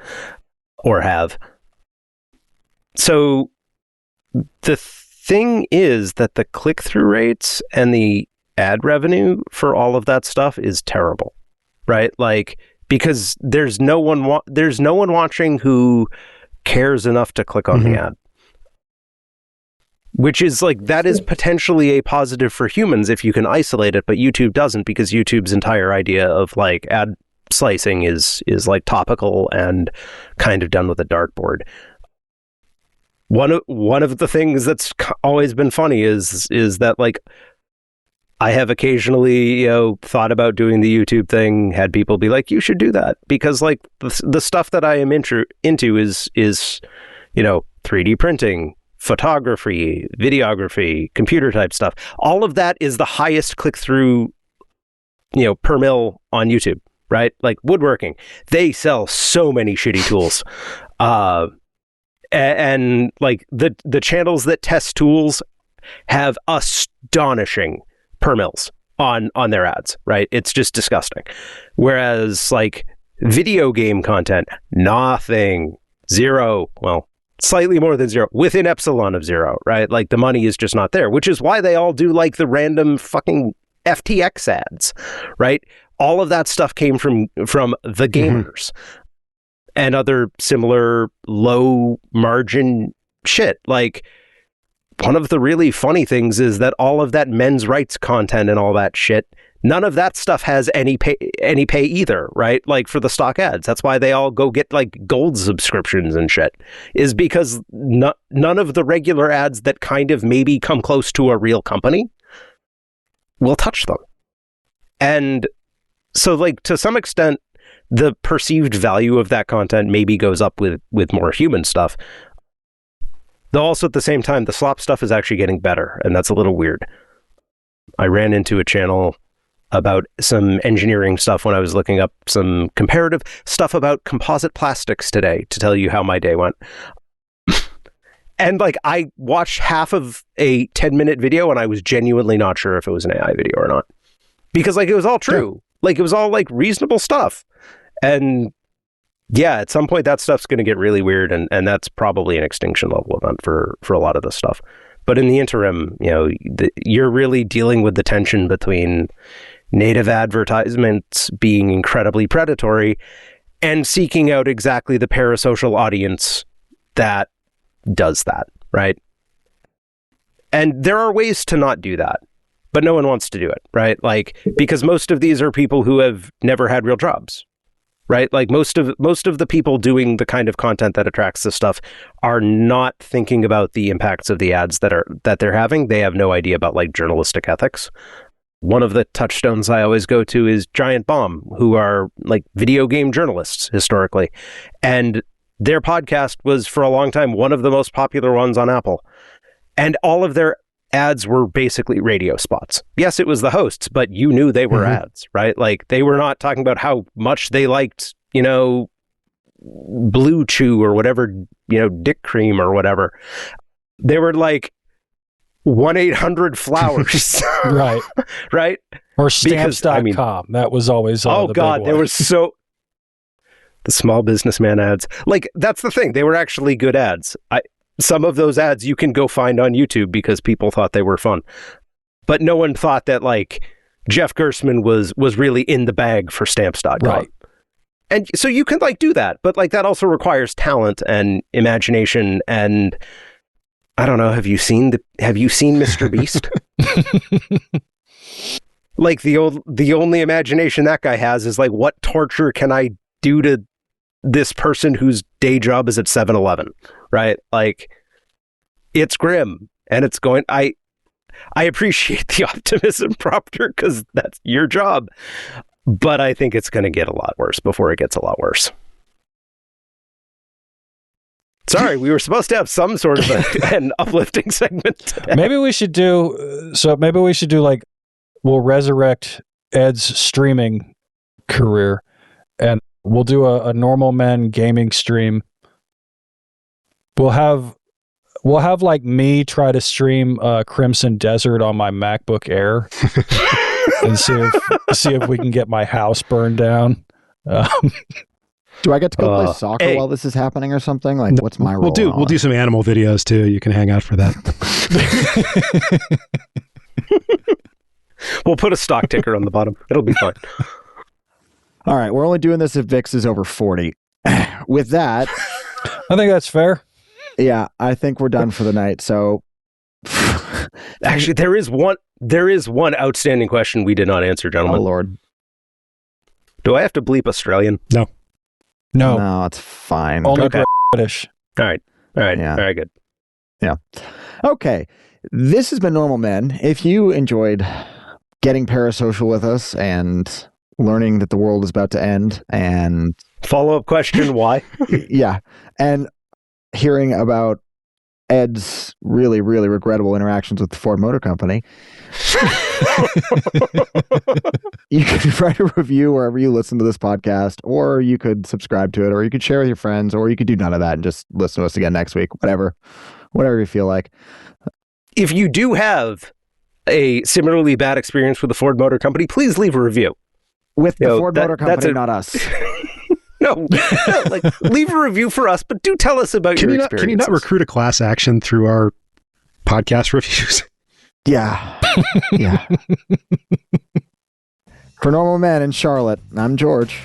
or have. So the thing is that the click-through rates and the ad revenue for all of that stuff is terrible, right? Like, because there's no one watching who cares enough to click on the ad. Which is like, that is potentially a positive for humans if you can isolate it, but YouTube doesn't, because YouTube's entire idea of like ad slicing is like topical and kind of done with a dartboard. One of the things that's always been funny is that like I have occasionally thought about doing the YouTube thing, had people be like, you should do that, because like the stuff that I am into is 3D printing, photography, videography, computer type stuff. All of that is the highest click through, per mil on YouTube, right? Like woodworking, they sell so many shitty tools. And like the channels that test tools have astonishing per mils on their ads, right? It's just disgusting. Whereas like video game content, nothing, 0, well, slightly more than 0, within epsilon of 0, right? Like the money is just not there, which is why they all do like the random fucking FTX ads, right? All of that stuff came from the gamers and other similar low margin shit. Like, one of the really funny things is that all of that men's rights content and all that shit None of that stuff has any pay either, right? Like for the stock ads. That's why they all go get like gold subscriptions and shit, is because none of the regular ads that kind of maybe come close to a real company will touch them. And so like to some extent, the perceived value of that content maybe goes up with more human stuff. Though also at the same time, the slop stuff is actually getting better, and that's a little weird. I ran into a channel about some engineering stuff when I was looking up some comparative stuff about composite plastics today to tell you how my day went. And like I watched half of a 10-minute video and I was genuinely not sure if it was an AI video or not. Because like it was all true. Yeah. Like it was all like reasonable stuff. And yeah, at some point that stuff's going to get really weird, and that's probably an extinction level event for a lot of this stuff. But in the interim, you know, you're really dealing with the tension between native advertisements being incredibly predatory and seeking out exactly the parasocial audience that does that, right? And there are ways to not do that, but no one wants to do it, right? Like, because most of these are people who have never had real jobs, right? Like most of the people doing the kind of content that attracts this stuff are not thinking about the impacts of the ads that they're having. They have no idea about like journalistic ethics. One of the touchstones I always go to is Giant Bomb, who are like video game journalists historically. And their podcast was for a long time one of the most popular ones on Apple. And all of their ads were basically radio spots. Yes, it was the hosts, but you knew they were ads, right? Like they were not talking about how much they liked, you know, Blue Chew or whatever, you know, Dick Cream or whatever. They were like 1-800-Flowers. Right. Right? Or stamps.com. I mean, that was always oh God, there was the small businessman ads. Like that's the thing. They were actually good ads. Some of those ads you can go find on YouTube because people thought they were fun. But no one thought that like Jeff Gerstmann was really in the bag for stamps.com. Right. And so you can like do that, but like that also requires talent and imagination and I don't know, have you seen Mr. Beast? Like the only imagination that guy has is like, what torture can I do to this person whose day job is at 7-Eleven, right? Like it's grim and it's going, I appreciate the optimism, Propter, because that's your job, but I think it's going to get a lot worse before it gets a lot worse. Sorry, we were supposed to have some sort of an uplifting segment today. Maybe we should do like, we'll resurrect Ed's streaming career and we'll do a normal men gaming stream. We'll have like me try to stream Crimson Desert on my MacBook Air and see if we can get my house burned down. Do I get to go play soccer while this is happening or something? Like, what's my role? We'll do some animal videos too. You can hang out for that. We'll put a stock ticker on the bottom. It'll be fun. All right, we're only doing this if Vix is over 40. With that, I think that's fair. Yeah, I think we're done for the night. So, actually, there is one outstanding question we did not answer, gentlemen. Oh Lord, do I have to bleep Australian? No, it's fine. Only British. All right. Yeah. Very good. Yeah. Okay. This has been Normal Men. If you enjoyed getting parasocial with us and learning that the world is about to end and follow-up question, why? Yeah. And hearing about Ed's really, really regrettable interactions with the Ford Motor Company, you could write a review wherever you listen to this podcast, or you could subscribe to it, or you could share with your friends, or you could do none of that and just listen to us again next week. Whatever you feel like. If you do have a similarly bad experience with the Ford Motor Company, please leave a review. With the Ford Motor Company, not us. No, like leave a review for us, but do tell us about your experience. Can you not recruit a class action through our podcast reviews? Yeah. Yeah. For Normal Men in Charlotte, I'm George.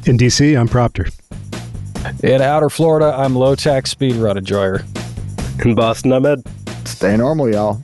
In DC, I'm Propter. In Outer Florida, I'm Lowtax speedrun enjoyer. In Boston, I'm Ed. Stay normal, y'all.